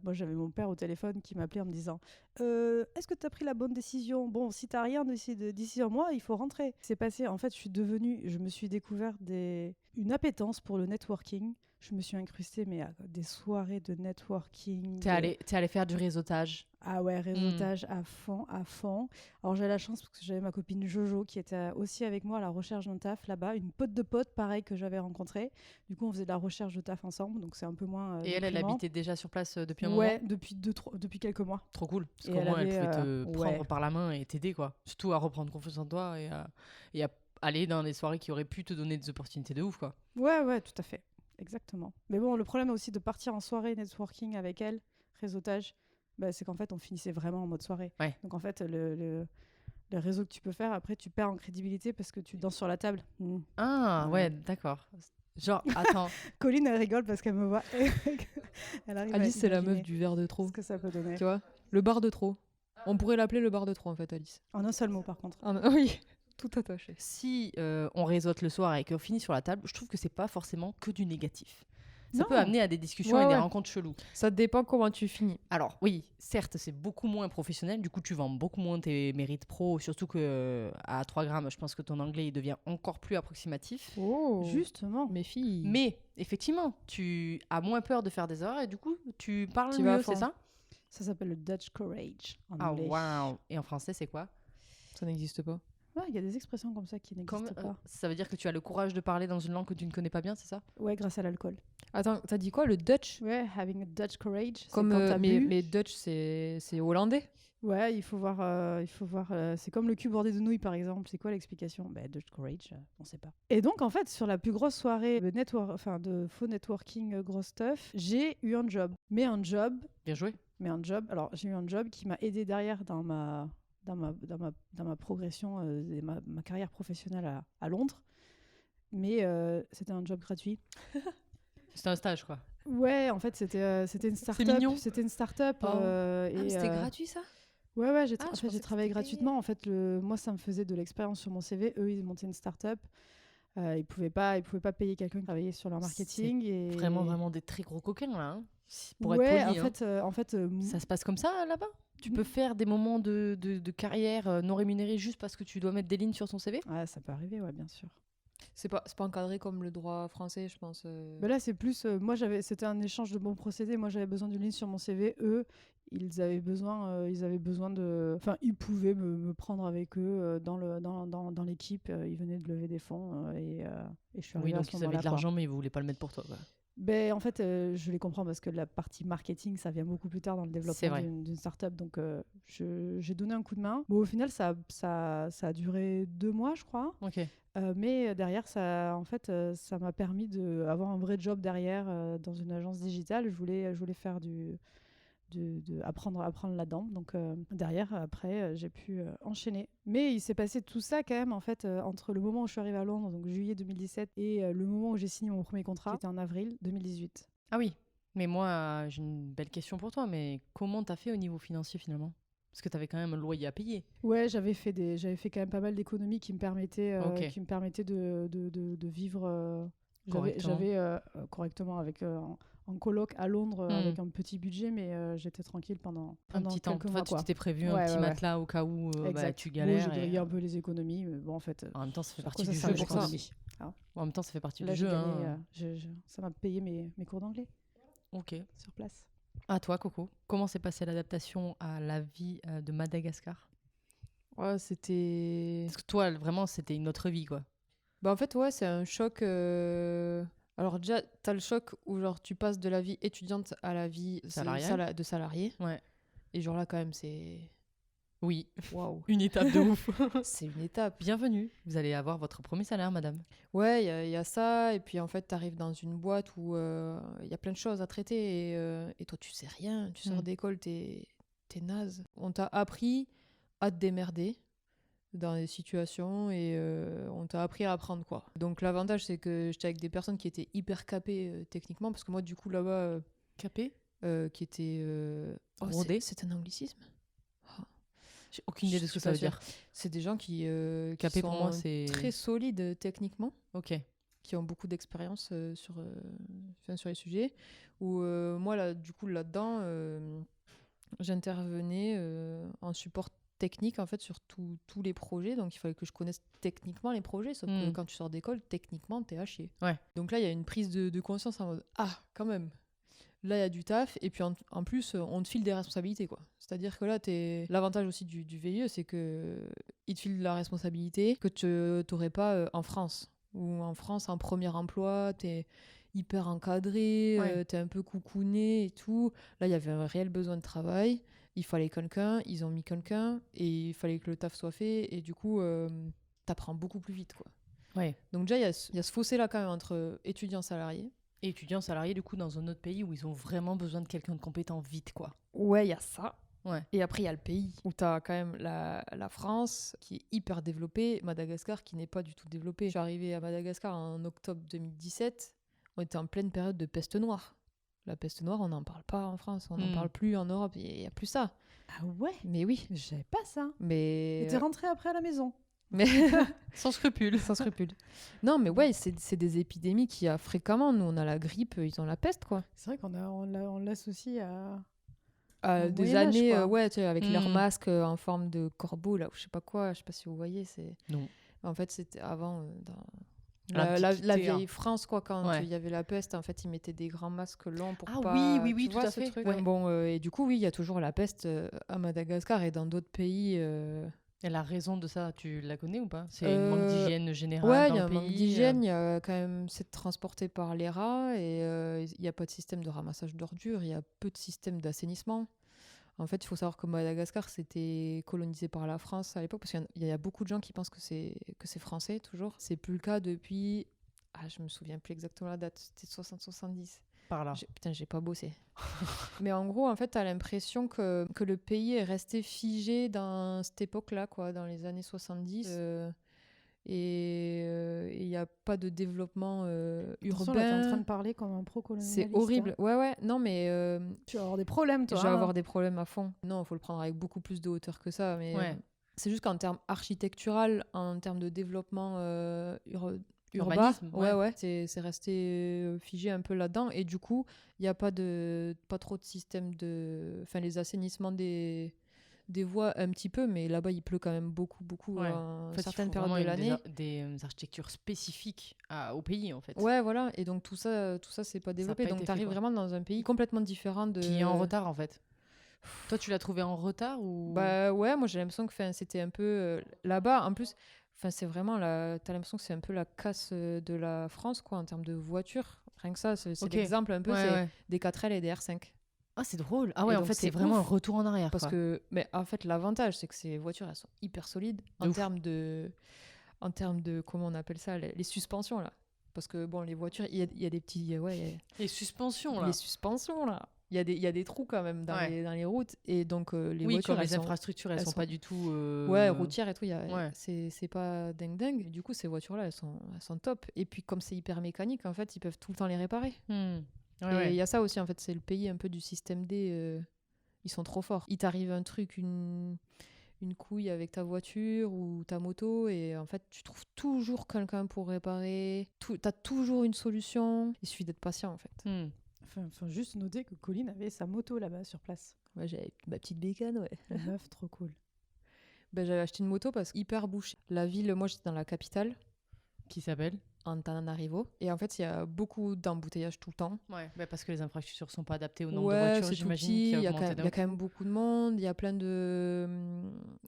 moi j'avais mon père au téléphone qui m'appelait en me disant est-ce que tu as pris la bonne décision? Bon, si tu n'as rien d'ici un mois, il faut rentrer. C'est passé, en fait, je me suis découvert une appétence pour le networking. Je me suis incrustée à des soirées de networking. T'es allé faire du réseautage. Ah ouais, réseautage à fond, à fond. Alors j'ai la chance parce que j'avais ma copine Jojo qui était aussi avec moi à la recherche d'un taf là-bas, une pote de pote pareil que j'avais rencontrée. Du coup on faisait de la recherche de taf ensemble, donc c'est un peu moins Et elle déprimant. habitait déjà sur place depuis un moment. Ouais, depuis quelques mois. Trop cool. Parce Et qu'au elle moins, elle avait, pouvait te prendre ouais. par la main et t'aider, quoi. Surtout à reprendre confiance en toi et à aller dans des soirées qui auraient pu te donner des opportunités de ouf, quoi. Ouais, tout à fait. Exactement. Mais bon, le problème aussi de partir en soirée networking avec elle, réseautage, c'est qu'en fait, on finissait vraiment en mode soirée. Ouais. Donc en fait, le réseau que tu peux faire, après, tu perds en crédibilité parce que tu danses sur la table. Ah, Ouais. ouais, d'accord. Genre, attends. Colline, elle rigole parce qu'elle me voit. Elle arrive Alice, c'est la imaginer meuf du verre de trop. ce que ça peut donner. Tu vois, le bar de trop. On pourrait l'appeler le bar de trop, en fait, Alice. En un seul mot, par contre. Oui, tout attaché. Si on réseaute le soir et qu'on finit sur la table, je trouve que c'est pas forcément que du négatif. Ça Non. peut amener à des discussions Ouais, et des ouais. rencontres cheloues. Ça dépend comment tu finis. Alors oui, certes, c'est beaucoup moins professionnel. Du coup, tu vends beaucoup moins tes mérites pro. Surtout que à 3 grammes, je pense que ton anglais il devient encore plus approximatif. Oh, Justement. mes filles. Mais effectivement, tu as moins peur de faire des erreurs et du coup, tu parles Tu vas à mieux, fond. c'est ça? Ça s'appelle le Dutch Courage en Ah anglais. waouh! Et en français, c'est quoi? Ça n'existe pas. Ouais, il y a des expressions comme ça qui n'existent pas. Ça veut dire que tu as le courage de parler dans une langue que tu ne connais pas bien, c'est ça? Ouais, grâce à l'alcool. Attends, t'as dit quoi, le Dutch? Ouais, having a Dutch courage. C'est Comme, quand t'as bu. mais Dutch, c'est hollandais. Ouais, il faut voir. C'est comme le cul bordé de nouilles, par exemple. C'est quoi l'explication? Dutch courage, on sait pas. Et donc, en fait, sur la plus grosse soirée de faux networking, gros stuff, j'ai eu un job. Bien joué. Alors, j'ai eu un job qui m'a aidé derrière dans ma progression et ma carrière professionnelle à Londres. Mais c'était un job gratuit. C'était un stage, quoi. Ouais, en fait, c'était une start-up. mignon. C'était une start-up. Oh. C'était gratuit, ça? Ouais, j'ai Ah, je en fait, pensais j'ai que travaillé c'était gratuitement. En fait, moi, ça me faisait de l'expérience sur mon CV. Eux, ils montaient une start-up. Ils pouvaient pas payer quelqu'un qui travaillait sur leur marketing. Et... Vraiment des très gros coquins, là. Hein. Pour ouais, être poli, hein. en fait, Ça se passe comme ça, là-bas? Tu peux faire des moments de carrière non rémunérés juste parce que tu dois mettre des lignes sur ton CV? ouais, ça peut arriver, ouais, bien sûr. C'est pas encadré comme le droit français, je pense. Mais là, c'est plus. C'était un échange de bons procédés. Moi, j'avais besoin d'une ligne sur mon CV. Eux, ils avaient besoin de. Enfin, ils pouvaient me prendre avec eux dans l'équipe. Ils venaient de lever des fonds et je suis arrivée Oui, à donc ce ils avaient moment-là. de l'argent, mais ils voulaient pas le mettre pour toi, quoi. Ben, en fait, je les comprends parce que la partie marketing, ça vient beaucoup plus tard dans le C'est développement vrai. d'une startup. Donc, j'ai donné un coup de main. Bon, au final, ça a duré 2 mois, je crois. Ok. Mais derrière, en fait, ça m'a permis d'avoir un vrai job derrière dans une agence digitale. Je voulais faire apprendre là-dedans. Donc derrière, après, j'ai pu enchaîner. Mais il s'est passé tout ça quand même, en fait, entre le moment où je suis arrivée à Londres, donc juillet 2017, et le moment où j'ai signé mon premier contrat, qui était en avril 2018. Ah oui. Mais moi, j'ai une belle question pour toi. Mais comment t'as fait au niveau financier finalement? Parce que t'avais quand même un loyer à payer. Ouais, j'avais fait quand même pas mal d'économies qui me permettaient, Ok. de vivre Correctement. correctement avec en coloc à Londres avec un petit budget, mais j'étais tranquille Un pendant petit temps. quelques En mois, fait, tu quoi. t'étais prévu un Ouais, petit ouais, ouais. matelas au cas où Exact. tu Bon, galères. j'ai grillé un peu les économies, mais bon, en fait, En même temps, ça fait sur partie quoi du ça jeu, sert, je pense. l'économie, hein. En même temps, ça fait partie Là, du j'ai jeu. gagné, Hein. ça m'a payé mes cours d'anglais Ok. sur place. À toi, Coco. Comment s'est passée l'adaptation à la vie de Madagascar? Ouais, c'était. Parce que toi, vraiment, c'était une autre vie, quoi. Bah, en fait, ouais, c'est un choc. Alors, déjà, t'as le choc où, genre, tu passes de la vie étudiante à la vie Salariale. de salarié. Ouais. Et, genre, là, quand même, c'est. Oui. Waouh! Une étape de ouf. C'est une étape. Bienvenue. Vous allez avoir votre premier salaire, madame. Ouais, il y a ça. Et puis, en fait, t'arrives dans une boîte où il y a plein de choses à traiter. Et toi, tu sais rien. Tu sors d'école, t'es naze. On t'a appris à te démerder dans des situations et on t'a appris à apprendre, quoi. Donc, l'avantage, c'est que j'étais avec des personnes qui étaient hyper capées techniquement. Parce que moi, du coup, là-bas, Capé? qui étaient... Rodé? c'est un anglicisme? J'ai aucune idée de Je ce que suis ça pas veut sûre. dire. C'est des gens qui Capé, sont pour moi, c'est... très solides techniquement, Ok. qui ont beaucoup d'expérience sur les sujets. Où moi, là, du coup, là-dedans, j'intervenais en support technique, en fait, sur tous les projets. Donc, il fallait que je connaisse techniquement les projets. Sauf que quand tu sors d'école, techniquement, t'es à chier. Ouais. Donc là, il y a une prise de conscience en mode « Ah, quand même !» Là, il y a du taf, et puis en plus, on te file des responsabilités, quoi. C'est-à-dire que là, l'avantage aussi du VIE, c'est que il te file la responsabilité que tu n'aurais pas en France. Ou en France, en premier emploi, t'es hyper encadré, Ouais. t'es un peu coucouné et tout. Là, il y avait un réel besoin de travail. Il fallait quelqu'un, ils ont mis quelqu'un, et il fallait que le taf soit fait, et du coup, t'apprends beaucoup plus vite, quoi. Ouais. Donc déjà, il y a ce fossé-là quand même entre étudiants salariés. Et étudiant salarié, du coup, dans un autre pays où ils ont vraiment besoin de quelqu'un de compétent vite, quoi. Ouais, il y a ça. Ouais. Et après, il y a le pays, où tu as quand même la France, qui est hyper développée, Madagascar, qui n'est pas du tout développée. Je suis arrivée à Madagascar en octobre 2017. On était en pleine période de peste noire. La peste noire, on n'en parle pas en France, on n'en parle plus en Europe, il n'y a plus ça. Ah ouais? Mais oui. Je savais pas ça. Mais... Et t'es rentrée après à la maison? Mais... Sans scrupule. Sans scrupule. Non, mais ouais, c'est des épidémies qu'il y a fréquemment. Nous, on a la grippe, ils ont la peste, quoi. C'est vrai on l'associe à... Au Des Moyen-Âge, années, quoi. ouais, tu sais, avec leurs masques en forme de corbeau, là, ou je sais pas quoi, je sais pas si vous voyez, c'est... Non. En fait, c'était avant, dans L'Antiquité, la vieille France, quoi, quand Ouais. il y avait la peste, en fait, ils mettaient des grands masques longs pour Ah pas... oui, tu tout vois, à ce fait, truc. ouais. Bon, et du coup, oui, il y a toujours la peste à Madagascar et dans d'autres pays... Et la raison de ça, tu la connais ou pas? C'est un manque d'hygiène générale Ouais, dans il y a le un manque pays, d'hygiène, il y a quand même... C'est transporté par les rats et il n'y a pas de système de ramassage d'ordures, il y a peu de système d'assainissement. En fait, il faut savoir que Madagascar, c'était colonisé par la France à l'époque, parce qu'il y a beaucoup de gens qui pensent que c'est français, toujours. C'est plus le cas depuis... Ah, je me souviens plus exactement la date, c'était 60-70. Par là. Putain, j'ai pas bossé. Mais en gros, en fait, t'as l'impression que le pays est resté figé dans cette époque-là, quoi, dans les années 70. Et il n'y a pas de développement Attention, là, t'es en train urbain. de parler comme un pro-colonialiste. C'est horrible. hein. Ouais, non, mais... Tu vas avoir des problèmes, toi. je vais hein. avoir des problèmes à fond. Non, il faut le prendre avec beaucoup plus de hauteur que ça. Mais Ouais. c'est juste qu'en termes architectural, en termes de développement urbain, Urbanisme, ouais, c'est resté figé un peu là-dedans. Et du coup, il n'y a pas trop de système de... Enfin, les assainissements des voies un petit peu, mais là-bas, il pleut quand même beaucoup Ouais. en En fait, certaines il faut périodes vraiment de l'année. des architectures spécifiques au pays, en fait. Ouais, voilà. Et donc, tout ça c'est pas développé. pas Donc, été tu arrives fait, quoi. vraiment dans un pays complètement différent de... Qui est en retard, en fait. Toi, tu l'as trouvé en retard ou... Bah ouais, moi j'ai l'impression que c'était un peu là-bas. En plus, c'est vraiment t'as l'impression que c'est un peu la casse de la France, quoi, en termes de voitures. Rien que ça, c'est Ok. l'exemple un peu, Ouais, c'est ouais. des 4L et des R5. Ah, c'est drôle. Ah ouais, Et en donc, fait, c'est c'est vraiment un ouf, retour en arrière. Parce quoi. que, mais en fait, l'avantage, c'est que ces voitures, elles sont hyper solides De ouf. en termes de, comment on appelle ça, les suspensions, là. Parce que, bon, les voitures, il y a des petits, ouais, Les suspensions, là. les suspensions, là. Il y a des trous quand même Ouais. dans les routes. Et donc, les Oui, voitures, comme elles les sont, infrastructures, elles elles sont sont- pas du tout. ouais, routières et tout, Ouais. c'est pas dingue. Et du coup, ces voitures-là, elles sont top. Et puis, comme c'est hyper mécanique, en fait, ils peuvent tout le temps les réparer. Hmm. Ouais, Et il ouais. y a ça aussi, en fait, c'est le pays un peu du système D. Ils sont trop forts. Il t'arrive un truc, une couille avec ta voiture ou ta moto, et en fait, tu trouves toujours quelqu'un pour réparer. T'as toujours une solution. Il suffit d'être patient, en fait. Hmm. Faut juste noter que Colline avait sa moto là-bas sur place. Ouais, j'avais ma petite bécane, ouais. La meuf, trop cool. Ben, j'avais acheté une moto parce qu'hyper bouché. La ville, moi, j'étais dans la capitale, Qui s'appelle Antananarivo. Et en fait, il y a beaucoup d'embouteillages tout le temps. Ouais. Parce que les infrastructures sont pas adaptées au nombre de Ouais, voitures, c'est tout j'imagine. petit. Qui a Il y a augmenté d'un quand même coup. beaucoup de monde. Il y a plein de.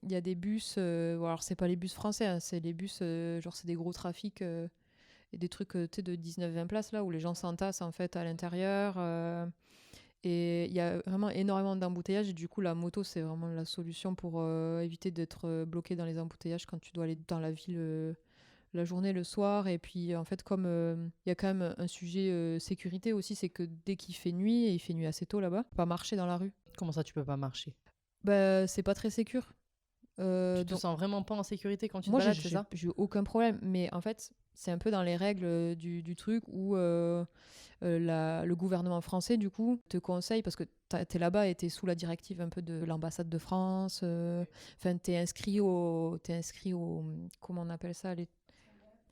Il y a des bus. Bon, alors, c'est pas les bus français, hein, c'est les bus, genre, c'est des gros trafics et des trucs, tu sais, de 19-20 places, là, où les gens s'entassent, en fait, à l'intérieur. Et il y a vraiment énormément d'embouteillages. Et du coup, la moto, c'est vraiment la solution pour éviter d'être bloqué dans les embouteillages quand tu dois aller dans la ville. La journée, le soir. Et puis, en fait, comme il y a quand même un sujet sécurité aussi, c'est que dès qu'il fait nuit, et il fait nuit assez tôt là-bas, pas marcher dans la rue. Comment ça, tu peux pas marcher Bah, c'est pas très sécure. Tu te Donc, sens vraiment pas en sécurité quand tu te moi, balades, c'est ça j'ai eu aucun problème. Mais en fait, c'est un peu dans les règles du truc où le gouvernement français, du coup, te conseille, parce que t'es là-bas et t'es sous la directive un peu de l'ambassade de France. Enfin, t'es inscrit au. Comment on appelle ça, les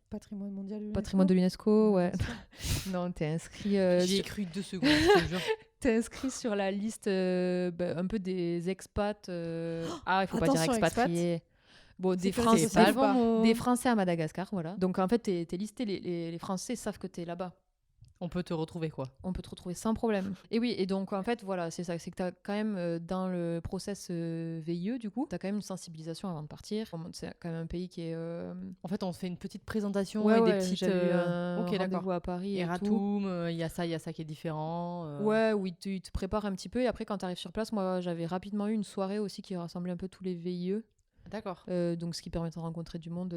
Patrimoine mondial de l'UNESCO. patrimoine de l'UNESCO, ouais. Merci. Non, t'es inscrit. J'y ai cru 2 secondes, je te jure. T'es inscrit sur la liste un peu des expats. Ah, il faut pas dire Attention, expatriés. Bon, des quoi, Français, c'est pas le bon mot. des Français à Madagascar, voilà. Donc en fait, t'es listé. Les Français savent que t'es là-bas. On peut te retrouver, quoi. On peut te retrouver sans problème. Et oui, et donc en fait, voilà, c'est ça. C'est que t'as quand même dans le process VIE, du coup, t'as quand même une sensibilisation avant de partir. C'est quand même un pays qui est. En fait, on te fait une petite présentation Ouais, et ouais, des petites. j'avais eu un Ok, d'accord. rendez-vous à Paris. Et tout. Eratum, il y a ça qui est différent. Ouais, où ils te préparent un petit peu. Et après, quand tu arrives sur place, moi, j'avais rapidement eu une soirée aussi qui rassemblait un peu tous les VIE. D'accord. Donc, ce qui permet de rencontrer du monde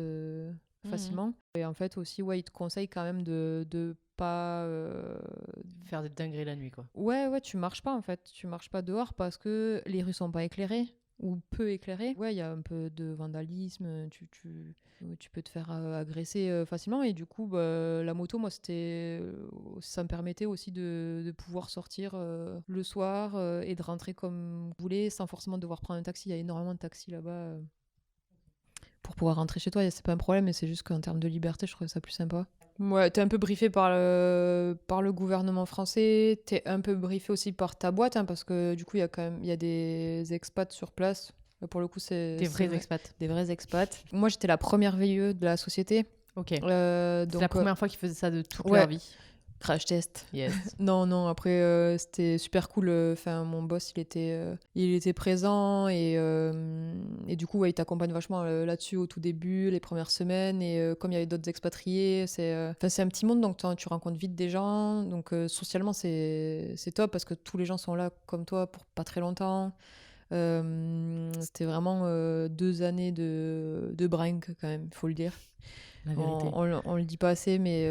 facilement. Et en fait, aussi, ouais, ils te conseillent quand même de pas. Faire des dingueries la nuit, quoi. Ouais, tu marches pas en fait. Tu marches pas dehors parce que les rues sont pas éclairées ou peu éclairées. Ouais, il y a un peu de vandalisme. Tu peux te faire agresser facilement. Et du coup, la moto, moi, ça me permettait aussi de pouvoir sortir le soir et de rentrer comme je voulais sans forcément devoir prendre un taxi. Il y a énormément de taxis là-bas. Pour pouvoir rentrer chez toi, c'est pas un problème, mais c'est juste qu'en termes de liberté, je trouvais ça plus sympa. Ouais, t'es un peu briefé par le gouvernement français, t'es un peu briefé aussi par ta boîte, hein, parce que du coup, il y a des expats sur place. Pour le coup, c'est Des vrais vrai. expats. Des vrais expats. Moi, j'étais la première VIE de la société. Ok. Donc, C'est la première fois qu'ils faisaient ça de toute ouais. leur vie. Crash test. Yes. Non, après, c'était super cool. Enfin, mon boss, il était présent et du coup, ouais, il t'accompagne vachement là-dessus au tout début, les premières semaines. Et comme il y avait d'autres expatriés, c'est un petit monde, donc tu rencontres vite des gens. Donc, socialement, c'est top parce que tous les gens sont là comme toi pour pas très longtemps. C'était vraiment 2 années de bringue, quand même, il faut le dire. La vérité. On le dit pas assez, mais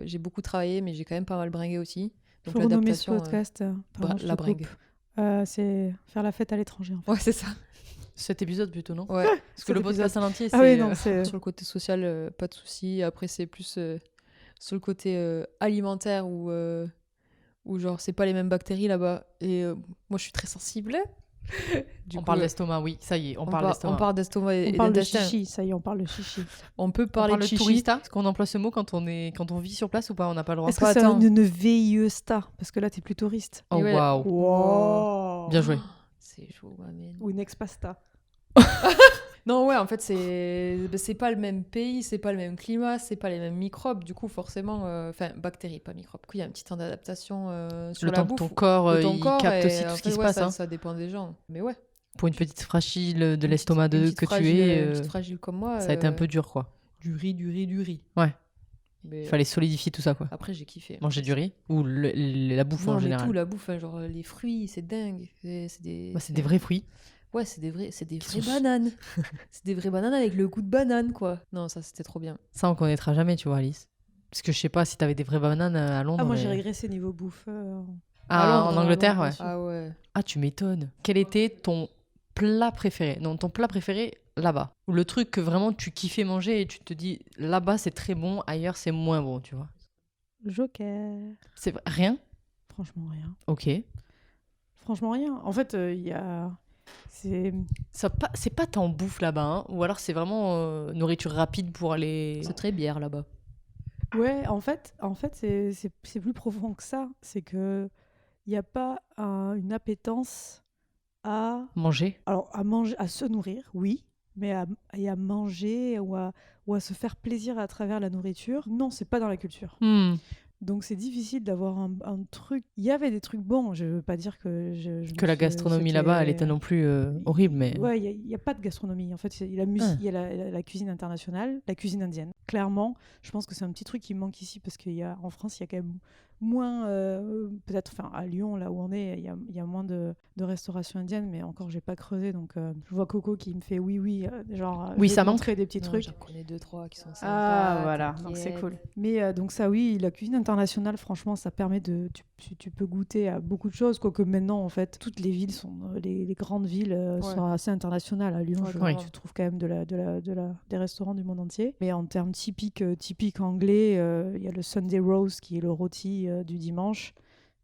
j'ai beaucoup travaillé, mais j'ai quand même pas mal bringué aussi. Donc Faut renommer ce l'adaptation, podcast. Pardon, je la te bringue. coupe. C'est faire la fête à l'étranger. En fait. Ouais, c'est ça. Cet épisode plutôt, non Ouais. Parce que le Cet podcast en entier, c'est... Ah oui, non, c'est. Sur le côté social, pas de souci. Après, c'est plus sur le côté alimentaire où genre c'est pas les mêmes bactéries là-bas. Et moi, je suis très sensible. Du On coup, parle d'estomac, oui, ça y est, on parle d'estomac. On parle d'estomac et On parle de d'intestin. chichi, ça y est, on parle de chichi. On peut On parler parle de de chichi. tourista. Est-ce qu'on emploie ce mot quand on vit sur place ou pas? On n'a pas le droit. Est-ce que pas, c'est attends. une VIE star? Parce que là, t'es plus touriste. Oh, Ouais. waouh. Wow. Bien joué. C'est chaud, amen. Ou une expasta. Non, ouais, en fait, c'est pas le même pays, c'est pas le même climat, c'est pas les mêmes microbes. Du coup, forcément, enfin, bactéries, pas microbes. Du coup, il y a un petit temps d'adaptation sur Le la temps que bouffe. ton corps, de ton il corps, capte et aussi tout en ce qui fait, se ouais, passe. ça, Hein. ça dépend des gens. Mais ouais. Pour une petite fragile de Une l'estomac petite que tu fragile, es, une petite fragile comme moi. ça a été un peu dur, quoi. Du riz. Ouais. Mais Il fallait solidifier tout ça, quoi. après, j'ai kiffé. Manger du riz ou la bouffe Non, en mais général. tout, la bouffe, hein, genre les fruits, c'est dingue. C'est des vrais fruits. Ouais, c'est des vraies sont bananes. C'est des vraies bananes avec le goût de banane, quoi. Non, ça, c'était trop bien. Ça, on connaîtra jamais, tu vois, Alice. Parce que je sais pas si t'avais des vraies bananes à Londres. Ah, moi, j'ai mais- régressé niveau bouffe. Ah, à en Londres, Angleterre, bien ouais. sûr. Ah ouais. Ah, tu m'étonnes. Quel était ton plat préféré? Non, ton plat préféré là-bas. Ou le truc que vraiment tu kiffais manger et tu te dis là-bas c'est très bon, ailleurs c'est moins bon, tu vois. Joker. C'est rien? Franchement, rien. Ok. Franchement, rien. En fait, il y a. C'est. C'est pas tant bouffe là-bas, hein, ou alors c'est vraiment nourriture rapide pour aller. C'est très bière là-bas. Ouais, en fait c'est plus profond que ça. C'est que il n'y a pas une appétence à. Manger. Alors, à manger, à se nourrir, oui, mais à manger ou à se faire plaisir à travers la nourriture, non, c'est pas dans la culture. Donc, c'est difficile d'avoir un truc. Il y avait des trucs bons, je veux pas dire que. Que la gastronomie là-bas, elle était non plus horrible, mais. Ouais, il y a pas de gastronomie. En fait, il y a il y a la cuisine internationale, la cuisine indienne. Clairement, je pense que c'est un petit truc qui me manque ici parce qu'en France, il y a quand même moins, peut-être, enfin à Lyon, là où on est, il y a moins de restauration indienne, mais encore, j'ai pas creusé. Donc, je vois Coco qui me fait oui, genre, Oui, je vais ça te manque. montrer des petits Non, trucs. j'en connais 2-3 qui sont sympas. Ah, voilà, donc c'est t'inquiète. cool. Mais donc ça, oui, la cuisine internationale, franchement, ça permet de... Tu peux goûter à beaucoup de choses, quoique maintenant, en fait, toutes les villes sont... Les grandes villes sont assez internationales. À Lyon, Ouais, tu trouves quand même des restaurants du monde entier. Mais en termes typiques anglais, il y a le Sunday roast, qui est le rôti du dimanche.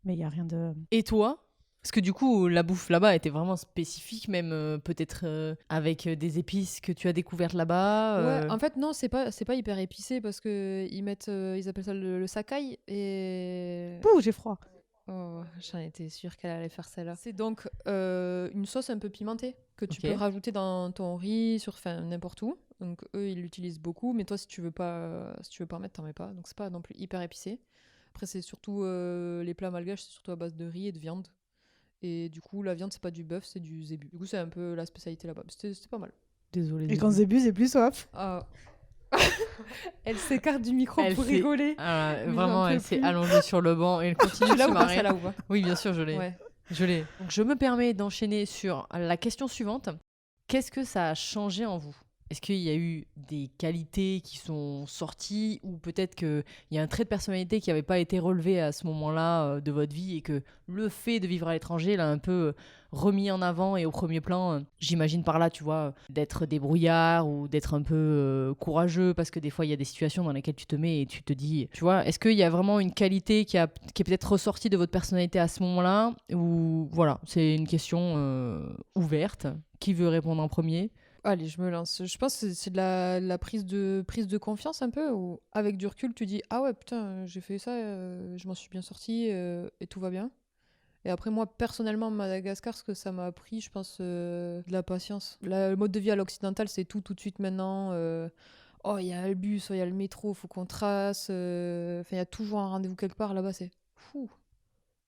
Mais il n'y a rien de... Et toi? Parce que du coup, la bouffe là-bas était vraiment spécifique, même peut-être avec des épices que tu as découvertes là-bas. Ouais, en fait, non, c'est pas hyper épicé parce que ils appellent ça le sakai et. Pouh, j'ai froid. Oh, j'en étais sûre qu'elle allait faire celle-là. C'est donc une sauce un peu pimentée que tu Ok. peux rajouter dans ton riz, n'importe où. Donc eux, ils l'utilisent beaucoup, mais toi, si tu veux pas en mettre, t'en mets pas. Donc c'est pas non plus hyper épicé. Après, c'est surtout les plats malgaches, c'est surtout à base de riz et de viande. Et du coup, la viande, c'est pas du bœuf, c'est du zébu. Du coup, c'est un peu la spécialité là-bas. C'était pas mal. Désolée. Et quand Zébu, c'est plus soif. Ah. Elle s'écarte du micro Elle pour s'est- rigoler. Vraiment, j'en peux elle s'est plus. allongée sur le banc et elle continue de Tu l'as se ou pas marrer. celle-là ou pas Oui, bien sûr, je l'ai. Ouais. Je l'ai. Donc, je me permets d'enchaîner sur la question suivante. Qu'est-ce que ça a changé en vous? Est-ce qu'il y a eu des qualités qui sont sorties ou peut-être qu'il y a un trait de personnalité qui n'avait pas été relevé à ce moment-là de votre vie et que le fait de vivre à l'étranger l'a un peu remis en avant et au premier plan? J'imagine par là, tu vois, d'être débrouillard ou d'être un peu courageux parce que des fois, il y a des situations dans lesquelles tu te mets et tu te dis, tu vois, est-ce qu'il y a vraiment une qualité qui est peut-être ressortie de votre personnalité à ce moment-là? Ou voilà, c'est une question ouverte. Qui veut répondre en premier? Allez, je me lance. Je pense que c'est de la prise de confiance un peu, où avec du recul, tu dis ah ouais, putain, j'ai fait ça, je m'en suis bien sortie et tout va bien. Et après, moi, personnellement, Madagascar, ce que ça m'a appris, je pense, de la patience. Le mode de vie à l'occidental, c'est tout de suite maintenant. Oh, il y a le bus, oh, il y a le métro, faut qu'on trace. Enfin, il y a toujours un rendez-vous quelque part. Là-bas, c'est fou,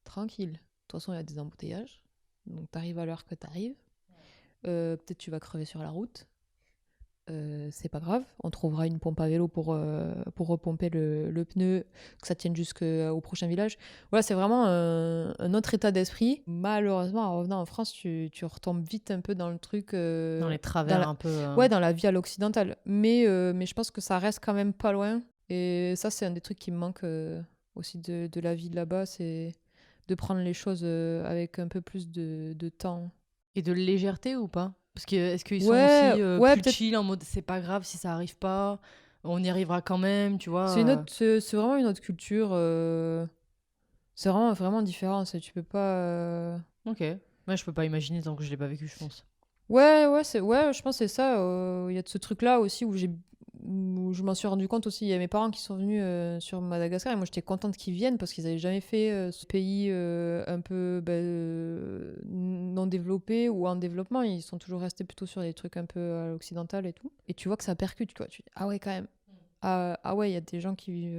tranquille. De toute façon, il y a des embouteillages. Donc, t'arrives à l'heure que t'arrives. Peut-être tu vas crever sur la route. C'est pas grave, on trouvera une pompe à vélo pour repomper le pneu, que ça tienne jusqu'au prochain village. Voilà, c'est vraiment un autre état d'esprit. Malheureusement, en revenant en France, tu retombes vite un peu dans le truc. Dans les travers un peu. Ouais, dans la vie à l'occidental. Mais je pense que ça reste quand même pas loin. Et ça, c'est un des trucs qui me manque aussi de la vie de là-bas, c'est de prendre les choses avec un peu plus de temps. Et de légèreté ou pas? Parce que est-ce qu'ils sont Ouais, aussi ouais, plus peut-être. chill en mode c'est pas grave si ça arrive pas, on y arrivera quand même, tu vois. C'est vraiment une autre culture. C'est vraiment, vraiment différent. Tu peux pas. Ok. Moi, je peux pas imaginer tant que je l'ai pas vécu, je pense. Ouais, je pense que c'est ça. Il y a de ce truc-là aussi où je m'en suis rendu compte aussi. Il y a mes parents qui sont venus sur Madagascar et moi j'étais contente qu'ils viennent parce qu'ils avaient jamais fait ce pays un peu non développé ou en développement. Ils sont toujours restés plutôt sur des trucs un peu à l'occidental et tout. Et tu vois que ça percute, quoi. Tu dis, ah ouais, quand même. Ah ouais, il y a des gens qui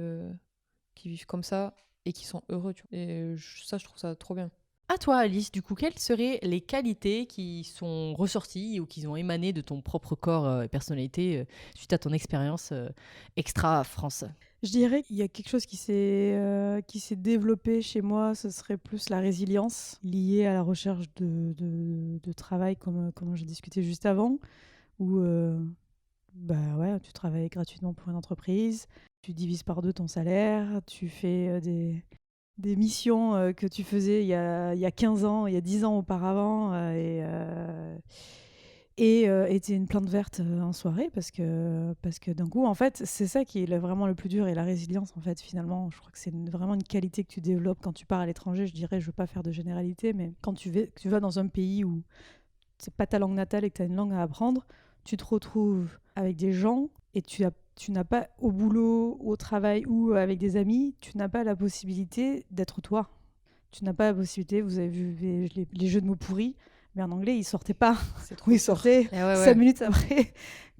vivent comme ça et qui sont heureux, tu vois. Et ça, je trouve ça trop bien. À toi, Alice, du coup, quelles seraient les qualités qui sont ressorties ou qui ont émané de ton propre corps et personnalité suite à ton expérience extra-France? Je dirais qu'il y a quelque chose qui s'est développé chez moi, ce serait plus la résilience liée à la recherche de travail, comme j'ai discuté juste avant, où bah ouais, tu travailles gratuitement pour une entreprise, tu divises par 2 ton salaire, tu fais des missions que tu faisais il y a 15 ans, il y a 10 ans auparavant, et t'es une plante verte en soirée parce que d'un coup, en fait, c'est ça qui est vraiment le plus dur et la résilience, en fait, finalement. Je crois que c'est vraiment une qualité que tu développes quand tu pars à l'étranger. Je dirais, je veux pas faire de généralité, mais quand tu vas dans un pays où c'est pas ta langue natale et que tu as une langue à apprendre, tu te retrouves avec des gens et tu n'as pas au boulot, au travail ou avec des amis, tu n'as pas la possibilité d'être toi. Tu n'as pas la possibilité, vous avez vu les jeux de mots pourris, mais en anglais, ils sortaient pas. C'est trop Ou ils sortaient Eh ouais, 5 ouais. minutes après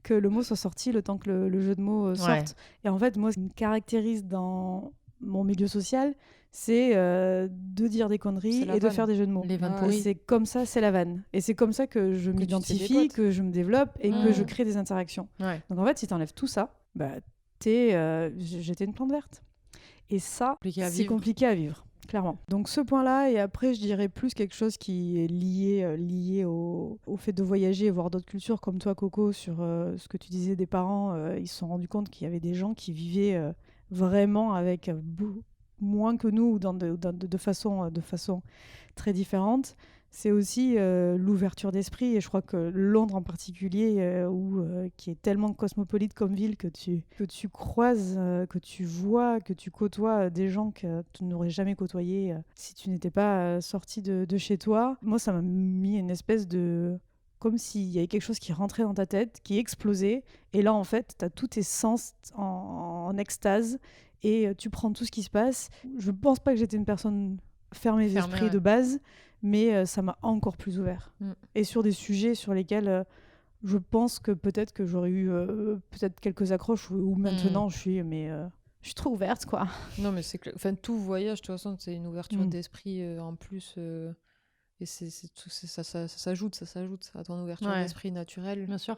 que le mot soit sorti, le temps que le jeu de mots sorte. Ouais. Et en fait, moi, ce qui me caractérise dans mon milieu social, c'est de dire des conneries C'est la et de vanne. faire des jeux de mots. Les vannes Ah, pourries. C'est comme ça, c'est la vanne. Et c'est comme ça que je tu te fais des m'identifie, potes. que je me développe et Mm. que je crée des interactions. Ouais. Donc en fait, si tu enlèves tout ça, bah, j'étais une plante verte. Et ça, Compliqué à c'est vivre. compliqué à vivre, clairement. Donc ce point-là, et après, je dirais plus quelque chose qui est lié au fait de voyager et voir d'autres cultures, comme toi, Coco, sur ce que tu disais des parents. Ils se sont rendus compte qu'il y avait des gens qui vivaient vraiment avec moins que nous, ou de façon très différente. C'est aussi l'ouverture d'esprit, et je crois que Londres en particulier, qui est tellement cosmopolite comme ville, que tu croises, que tu vois, que tu côtoies des gens que tu n'aurais jamais côtoyés si tu n'étais pas sorti de chez toi. Moi, ça m'a mis une espèce de... comme s'il y avait quelque chose qui rentrait dans ta tête, qui explosait, et là, en fait, tu as tous tes sens en extase, et tu prends tout ce qui se passe. Je pense pas que j'étais une personne fermée d'esprit ouais. de base, mais ça m'a encore plus ouvert. Mm. Et sur des sujets sur lesquels je pense que peut-être que j'aurais eu peut-être quelques accroches, ou maintenant je suis trop ouverte, quoi. Non, mais c'est clair. Enfin, tout voyage, de toute façon, c'est une ouverture Mm. d'esprit en plus. Et ça s'ajoute à ton ouverture Ouais. d'esprit naturelle. Bien sûr.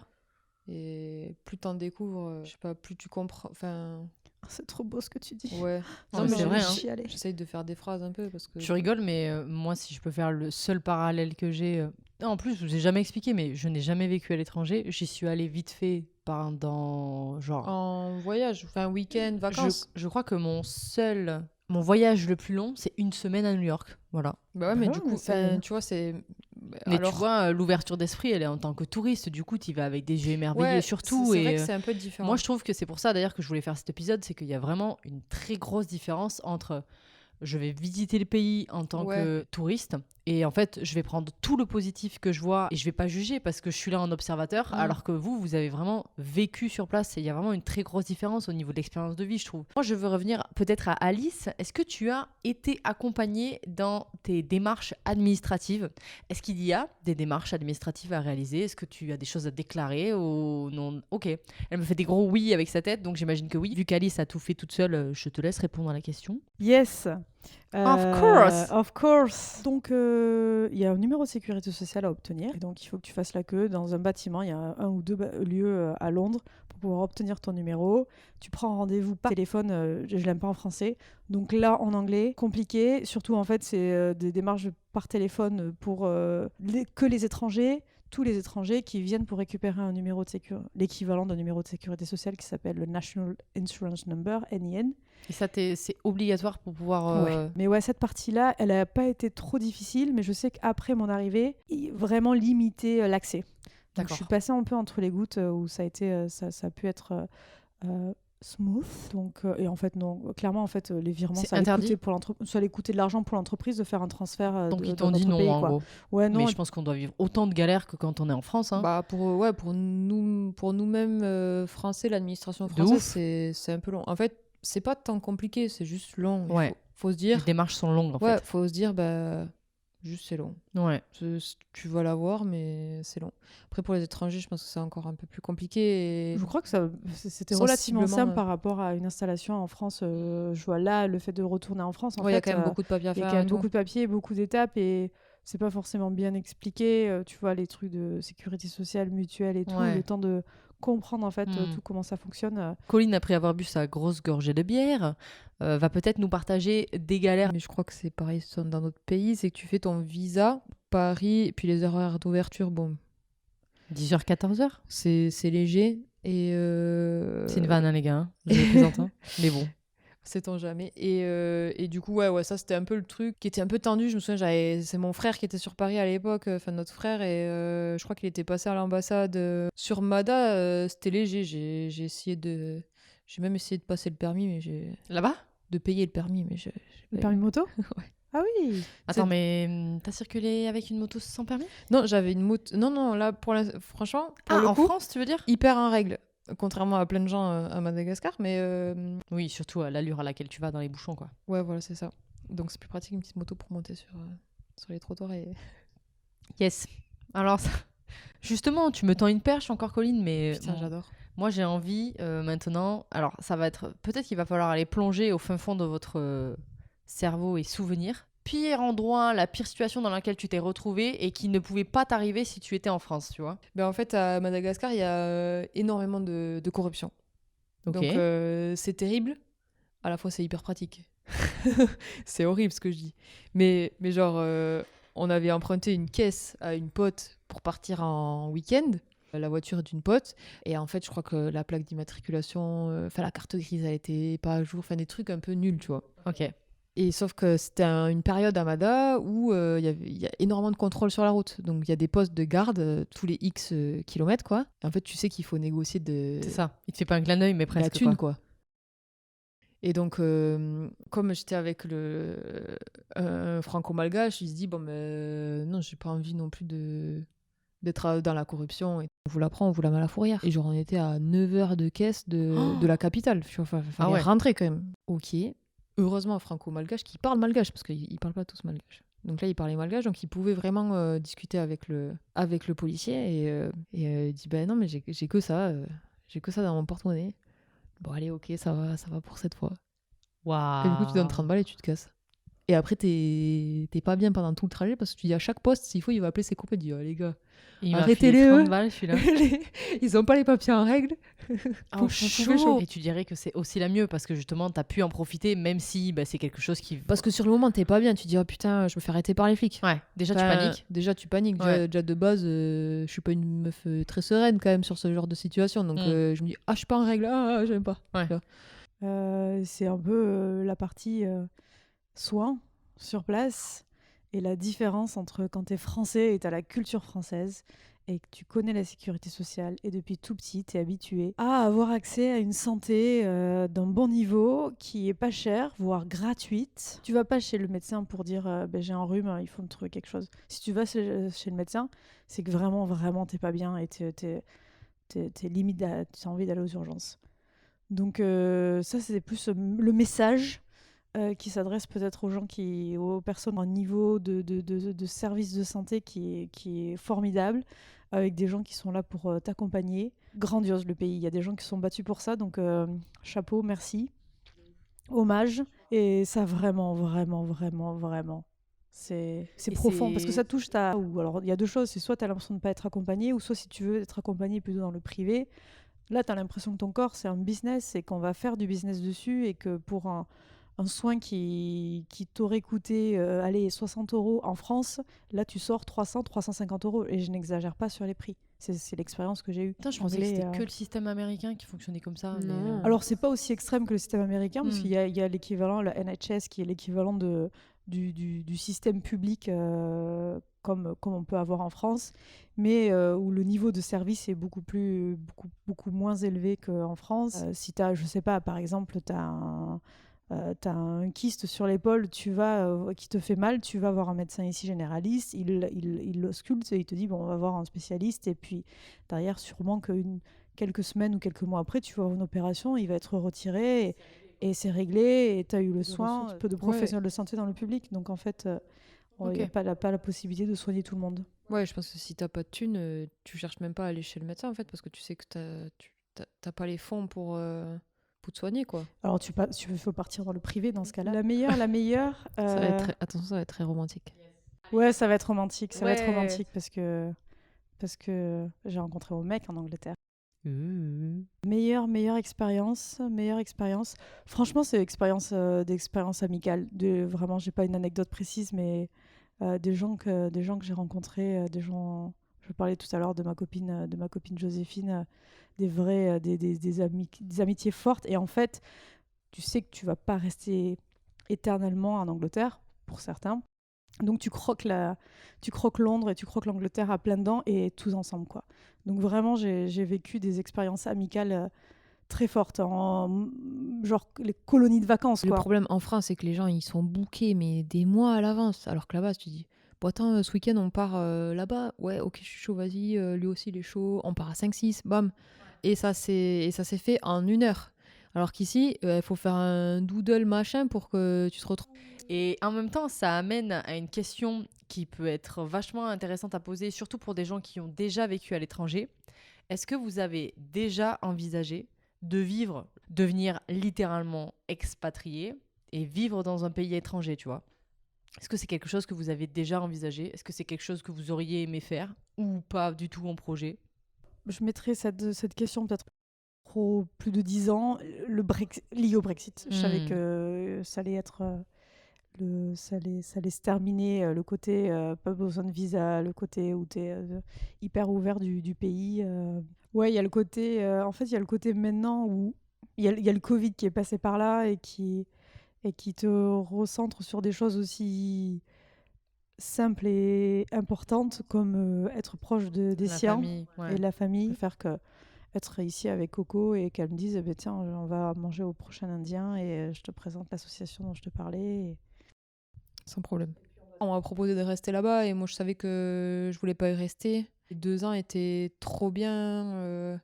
Et plus t'en découvres, je sais pas, plus tu comprends. Enfin, C'est trop beau ce que tu dis. ouais. Non, Non, mais mais c'est vrai, hein. Chialer. j'essaye de faire des phrases un peu parce que. Tu rigoles, mais moi, si je peux faire le seul parallèle que j'ai... Non, en plus, je vous ai jamais expliqué, mais je n'ai jamais vécu à l'étranger. J'y suis allée vite fait pendant, genre... En voyage, enfin, week-end, vacances. Je crois que mon voyage le plus long, c'est 1 semaine à New York. Voilà. Bah ouais, mais Bah du ouais, coup, mais c'est- enfin, tu vois, c'est. Mais Alors, tu vois, l'ouverture d'esprit, elle est en tant que touriste. Du coup, tu y vas avec des yeux émerveillés ouais, surtout. c'est Et vrai que c'est un peu différent. moi, je trouve que c'est pour ça, d'ailleurs, que je voulais faire cet épisode. C'est qu'il y a vraiment une très grosse différence entre... Je vais visiter le pays en tant Ouais. que touriste. Et en fait, je vais prendre tout le positif que je vois et je vais pas juger parce que je suis là en observateur. Mm. Alors que vous avez vraiment vécu sur place. Et il y a vraiment une très grosse différence au niveau de l'expérience de vie, je trouve. Moi, je veux revenir peut-être à Alice. Est-ce que tu as été accompagnée dans tes démarches administratives? Est-ce qu'il y a des démarches administratives à réaliser? Est-ce que tu as des choses à déclarer ou non? Ok. Elle me fait des gros oui avec sa tête, donc j'imagine que oui. Vu qu'Alice a tout fait toute seule, je te laisse répondre à la question. Yes. Of course. Of course. Donc, il y a un numéro de sécurité sociale à obtenir. Et donc, il faut que tu fasses la queue dans un bâtiment. Il y a un ou deux lieux à Londres pour pouvoir obtenir ton numéro. Tu prends rendez-vous par téléphone. Je l'aime pas en français. Donc là, en anglais, compliqué. Surtout, en fait, c'est des démarches par téléphone pour que les étrangers. Tous les étrangers qui viennent pour récupérer un numéro de l'équivalent d'un numéro de sécurité sociale qui s'appelle le National Insurance Number, NIN. Et ça, c'est obligatoire pour pouvoir... Ouais. Mais ouais, cette partie-là, elle n'a pas été trop difficile, mais je sais qu'après mon arrivée, vraiment limité l'accès. Donc D'accord. je suis passée un peu entre les gouttes où ça a pu être smooth. Donc, et en fait, non, clairement, en fait, les virements, C'est ça allait interdit coûter de l'argent pour l'entreprise de faire un transfert Donc, de, ils dans t'ont dit notre non, pays, en quoi. gros. Ouais, non, Mais je pense qu'on doit vivre autant de galères que quand on est en France. Hein. Bah pour nous, pour nous-mêmes français, l'administration De française, ouf. c'est un peu long. En fait, c'est pas tant compliqué, c'est juste long. Ouais. Faut se Les dire, démarches sont longues, en ouais, fait. faut se dire, bah, Juste, c'est long. Ouais. Tu vas l'avoir, mais c'est long. Après, pour les étrangers, je pense que c'est encore un peu plus compliqué. Et Je crois que c'était relativement sensiblement, simple par rapport à une installation en France. Je vois là le fait de retourner en France. il y a quand même beaucoup de papiers à Il y a faire. quand même et tout. beaucoup de papiers, beaucoup d'étapes et c'est pas forcément bien expliqué. Tu vois, les trucs de sécurité sociale, mutuelle et tout, Ouais. le temps de comprendre en fait Mm. tout comment ça fonctionne. Colline, après avoir bu sa grosse gorgée de bière, va peut-être nous partager des galères. Mais je crois que c'est pareil dans notre pays, c'est que tu fais ton visa, Paris, et puis les horaires d'ouverture, bon, 10h, 14h. c'est léger. Et C'est une vanne, hein, les gars. Hein. Je les plaisante. Hein. Mais bon. sait-on jamais. Et du coup, ouais, ça c'était un peu le truc qui était un peu tendu. Je me souviens, c'est mon frère qui était sur Paris à l'époque, enfin notre frère, et je crois qu'il était passé à l'ambassade. Sur Mada, c'était léger. J'ai même essayé de passer le permis, mais Là-bas? de payer le permis, mais Le permis moto. Ouais. Ah oui. Attends, mais t'as circulé avec une moto sans permis? Non, j'avais une moto. Non, là, franchement, pour Ah, le en coup, France, tu veux dire? hyper en règle. Contrairement à plein de gens à Madagascar, mais Oui, surtout à l'allure à laquelle tu vas dans les bouchons, quoi. ouais, voilà, c'est ça. Donc c'est plus pratique une petite moto pour monter sur les trottoirs. Yes. Alors, justement, tu me tends une perche encore, Colline, mais Putain, bon, j'adore. moi j'ai envie maintenant. Alors, ça va être. Peut-être qu'il va falloir aller plonger au fin fond de votre cerveau et souvenirs. Pire endroit, la pire situation dans laquelle tu t'es retrouvé et qui ne pouvait pas t'arriver si tu étais en France, tu vois. Ben, en fait, à Madagascar, il y a énormément de corruption. Ok. Donc c'est terrible. À la fois, c'est hyper pratique. C'est horrible ce que je dis. Mais genre, on avait emprunté une caisse à une pote pour partir en week-end. La voiture d'une pote. Et en fait, je crois que la plaque d'immatriculation, la carte grise, elle était pas à jour. Enfin, des trucs un peu nuls, tu vois. Ok. Et sauf que c'était une période à Mada où il y a énormément de contrôle sur la route. Donc il y a des postes de garde tous les X kilomètres, quoi. Et en fait, tu sais qu'il faut négocier C'est ça. Il te fait pas un clin d'œil, mais de la presque. thune, Quoi. quoi. Et donc, comme j'étais avec un franco-malgache, il se dit, bon, mais non, j'ai pas envie non plus d'être dans la corruption. Et on vous la prend, on vous la met à la fourrière. Et genre, on était à 9 heures de caisse de la capitale. Enfin, fallait ouais. rentrer quand même. Ok. Heureusement, franco-malgache qui parle malgache, parce qu'ils parlent pas tous malgache. Donc là, il parlait malgache, donc il pouvait vraiment discuter avec le policier. Et il dit, ben non, mais j'ai que ça. J'ai que ça dans mon porte-monnaie. Bon, allez, ok, ça va pour cette fois. Waouh. Et du coup, tu donnes 30 balles et tu te casses. Et après, t'es pas bien pendant tout le trajet parce que tu dis à chaque poste, s'il faut, il va appeler ses copains et dire, oh, les gars, Il m'a arrêtez-les, filé 30 eux. balles, celui-là. Ils ont pas les papiers en règle. Ah, Faut chaud. Et tu dirais que c'est aussi la mieux parce que justement, t'as pu en profiter même si c'est quelque chose qui. Parce que sur le moment, t'es pas bien. Tu te dis, oh putain, je me fais arrêter par les flics. Ouais, déjà tu Enfin, paniques. Déjà, tu paniques. Ouais. Déjà, de base, je suis pas une meuf très sereine quand même sur ce genre de situation. Donc, je me dis, je suis pas en règle. J'aime pas. Ouais. C'est un peu la partie soin sur place et la différence entre quand tu es français et tu as la culture française et que tu connais la sécurité sociale et depuis tout petit tu es habitué à avoir accès à une santé d'un bon niveau qui est pas chère, voire gratuite. Tu vas pas chez le médecin pour dire j'ai un rhume, il faut me trouver quelque chose. Si tu vas chez le médecin, c'est que vraiment t'es pas bien et t'es limite, tu as envie d'aller aux urgences. Donc ça, c'est plus le message qui s'adresse peut-être aux personnes à un niveau de service de santé qui est formidable, avec des gens qui sont là pour t'accompagner. Grandiose le pays, il y a des gens qui sont battus pour ça, donc chapeau, merci, hommage. Et ça vraiment, c'est profond, parce que ça touche alors il y a deux choses, c'est soit tu as l'impression de ne pas être accompagné, ou soit si tu veux être accompagné plutôt dans le privé, là tu as l'impression que ton corps c'est un business et qu'on va faire du business dessus et que pour un soin qui t'aurait coûté 60 € en France, là tu sors 350 € et je n'exagère pas sur les prix. C'est l'expérience que j'ai eue. Putain, je pensais que c'était que le système américain qui fonctionnait comme ça. Non. Alors c'est pas aussi extrême que le système américain parce qu'il y a l'équivalent, la NHS, qui est l'équivalent du système public comme on peut avoir en France, mais où le niveau de service est beaucoup moins élevé qu'en France. Si tu as, je sais pas, par exemple, tu as un kyste sur l'épaule, qui te fait mal, tu vas voir un médecin ici généraliste, il l'ausculte et il te dit bon, on va voir un spécialiste, et puis derrière sûrement que quelques semaines ou quelques mois après tu vas avoir une opération, il va être retiré et c'est réglé et tu as eu le soin. Un peu de professionnels de santé dans le public, donc en fait Il n'y a pas la possibilité de soigner tout le monde. Ouais, je pense que si t'as pas de thunes, tu cherches même pas à aller chez le médecin en fait, parce que tu sais que t'as pas les fonds pour te soigner quoi. Alors, tu faut partir dans le privé dans ce cas-là. La meilleure. Ça va être attention, ça va être très romantique. Ouais, ça va être romantique. Ça va être Ouais. romantique parce que j'ai rencontré mon mec en Angleterre. Meilleure expérience. Franchement, c'est d'expérience amicale. Vraiment, j'ai pas une anecdote précise, mais des gens que j'ai rencontrés, je parlais tout à l'heure de ma copine Joséphine, des amitiés fortes. Et en fait, tu sais que tu vas pas rester éternellement en Angleterre, pour certains. Donc tu croques Londres et tu croques l'Angleterre à pleines dents et tous ensemble quoi. Donc vraiment j'ai vécu des expériences amicales très fortes, genre les colonies de vacances Le quoi. problème en France, c'est que les gens ils sont bookés mais des mois à l'avance, alors que là-bas tu dis bon attends, ce week-end on part là-bas, ouais ok je suis chaud, vas-y, lui aussi il est chaud, on part à 5-6, bam. Et ça s'est fait en 1 heure. Alors qu'ici, il faut faire un doodle machin pour que tu te retrouves. Et en même temps, ça amène à une question qui peut être vachement intéressante à poser, surtout pour des gens qui ont déjà vécu à l'étranger. Est-ce que vous avez déjà envisagé de devenir littéralement expatrié et vivre dans un pays étranger, tu vois? Est-ce que c'est quelque chose que vous avez déjà envisagé? Est-ce que c'est quelque chose que vous auriez aimé faire ou pas du tout en projet? Je mettrais cette question peut-être plus de 10 ans, lié au Brexit. Je savais que ça allait être ça allait se terminer, le côté pas besoin de visa, le côté où tu es hyper ouvert du pays. Ouais, il y a le côté en fait, il y a le côté maintenant où il y a le Covid qui est passé par là et qui te recentre sur des choses aussi simples et importantes comme être proche des La siens famille, ouais. et de la famille. Faire que être ici avec Coco et qu'elle me dise tiens, on va manger au prochain Indien et je te présente l'association dont je te parlais. Sans problème. On m'a proposé de rester là-bas et moi je savais que je voulais pas y rester. Les 2 ans étaient trop bien.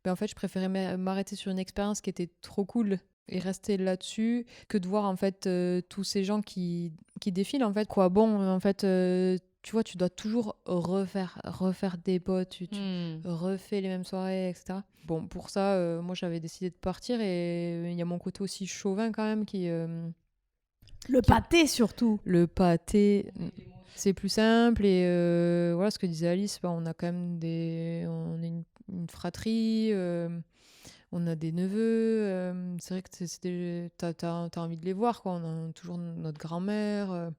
En fait, je préférais m'arrêter sur une expérience qui était trop cool et rester là-dessus que de voir en fait tous ces gens qui défilent en fait. Quoi bon, en fait, tu vois, tu dois toujours refaire des potes, tu refais les mêmes soirées, etc. Bon, pour ça, moi j'avais décidé de partir et il y a mon côté aussi chauvin quand même qui... Le pâté surtout. Le pâté, c'est plus simple et voilà ce que disait Alice, on a quand même on est une fratrie, on a des neveux, c'est vrai que t'as envie de les voir quoi. On a toujours notre grand-mère,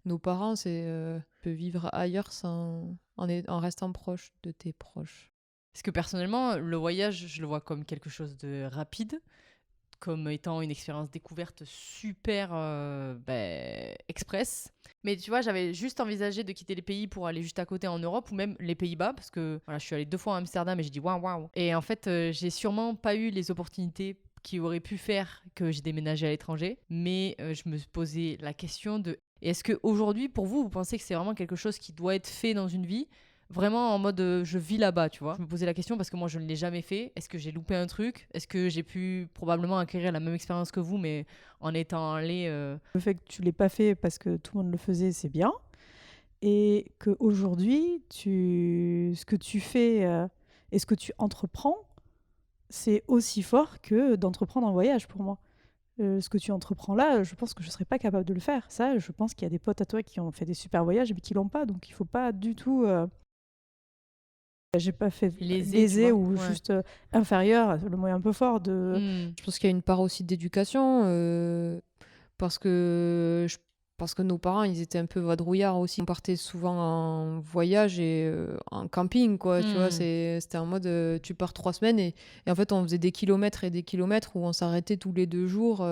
nos parents, on peut vivre ailleurs en restant proche de tes proches. Parce que personnellement, le voyage, je le vois comme quelque chose de rapide, comme étant une expérience découverte super express. Mais tu vois, j'avais juste envisagé de quitter les pays pour aller juste à côté en Europe ou même les Pays-Bas parce que voilà, je suis allée 2 fois à Amsterdam et j'ai dit waouh. Et en fait, j'ai sûrement pas eu les opportunités qui auraient pu faire que j'ai déménagé à l'étranger. Mais je me posais la question de est-ce qu'aujourd'hui, pour vous, vous pensez que c'est vraiment quelque chose qui doit être fait dans une vie ? Vraiment en mode je vis là-bas, tu vois. Je me posais la question parce que moi je ne l'ai jamais fait. Est-ce que j'ai loupé un truc? Est-ce que j'ai pu probablement acquérir la même expérience que vous, mais en étant allé... Le fait que tu l'aies pas fait parce que tout le monde le faisait, c'est bien. Et qu'aujourd'hui, ce que tu fais et ce que tu entreprends, c'est aussi fort que d'entreprendre un voyage pour moi. Ce que tu entreprends là, je pense que je ne serais pas capable de le faire. Ça, je pense qu'il y a des potes à toi qui ont fait des super voyages mais qui l'ont pas. Donc il ne faut pas du tout... J'ai pas fait lésé ou juste inférieur, le mot est un peu fort. Je pense qu'il y a une part aussi d'éducation parce que nos parents ils étaient un peu vadrouillards aussi. On partait souvent en voyage et en camping quoi. Tu vois, c'était en mode tu pars 3 semaines et en fait on faisait des kilomètres et des kilomètres où on s'arrêtait tous les 2 jours.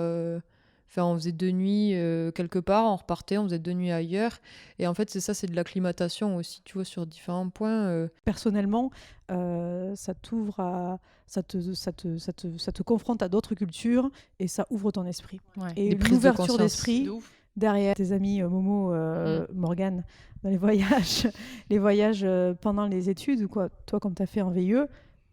Enfin, on faisait 2 nuits quelque part, on repartait, on faisait 2 nuits ailleurs. Et en fait, c'est de l'acclimatation aussi, tu vois, sur différents points. Personnellement, ça t'ouvre à... Ça te confronte à d'autres cultures et ça ouvre ton esprit. Ouais. Et l'ouverture d'esprit derrière tes amis Momo, Morgane, dans les voyages pendant les études, quoi. Toi, comme tu as fait en VIE,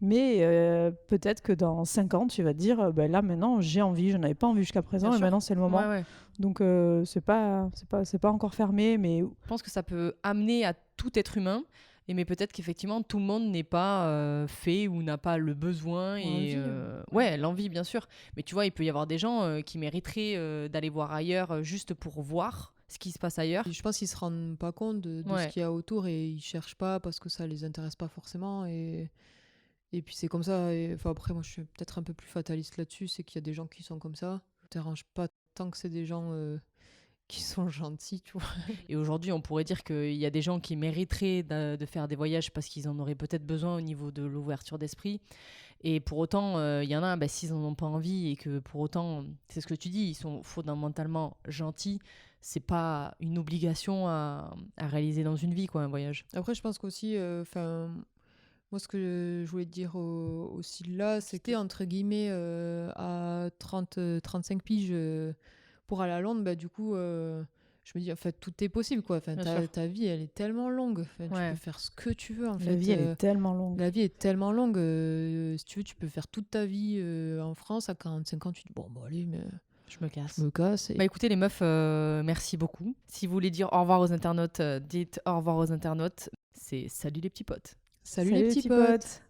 Mais peut-être que dans 5 ans, tu vas te dire, là maintenant, j'ai envie, je n'avais pas envie jusqu'à présent, Bien et sûr. maintenant c'est le moment. Ouais. Donc c'est pas encore fermé, mais Je pense que ça peut amener à tout être humain. Mais peut-être qu'effectivement, tout le monde n'est pas fait ou n'a pas le besoin. L'envie, Ouais, l'envie, bien sûr. Mais tu vois, il peut y avoir des gens qui mériteraient d'aller voir ailleurs juste pour voir ce qui se passe ailleurs. Et je pense qu'ils se rendent pas compte de Ouais. ce qu'il y a autour et ils cherchent pas parce que ça les intéresse pas forcément. Et puis c'est comme ça. Enfin, après, moi je suis peut-être un peu plus fataliste là-dessus. C'est qu'il y a des gens qui sont comme ça. Ça te dérange pas tant que c'est des gens qui sont gentils, tu vois. Et aujourd'hui, on pourrait dire qu'il y a des gens qui mériteraient de faire des voyages parce qu'ils en auraient peut-être besoin au niveau de l'ouverture d'esprit. Et pour autant, il y en a, s'ils n'en ont pas envie et que pour autant, c'est ce que tu dis, ils sont fondamentalement gentils, c'est pas une obligation à réaliser dans une vie, quoi, un voyage. Après, je pense qu'aussi, moi, ce que je voulais te dire aussi là, c'était entre guillemets à 35 piges pour aller à Londres, du coup, je me dis, en fait, tout est possible, quoi. Enfin, Bien sûr. ta vie, elle est tellement longue. Enfin, Ouais. Tu peux faire ce que tu veux, en fait. la vie, elle est tellement longue. La vie est tellement longue. Si tu veux, tu peux faire toute ta vie en France. À 45 ans, tu te dis, bon, allez, mais Je me casse. je me casse. Et... Écoutez les meufs, merci beaucoup. Si vous voulez dire au revoir aux internautes, dites au revoir aux internautes. C'est salut les petits potes. Salut les petits potes.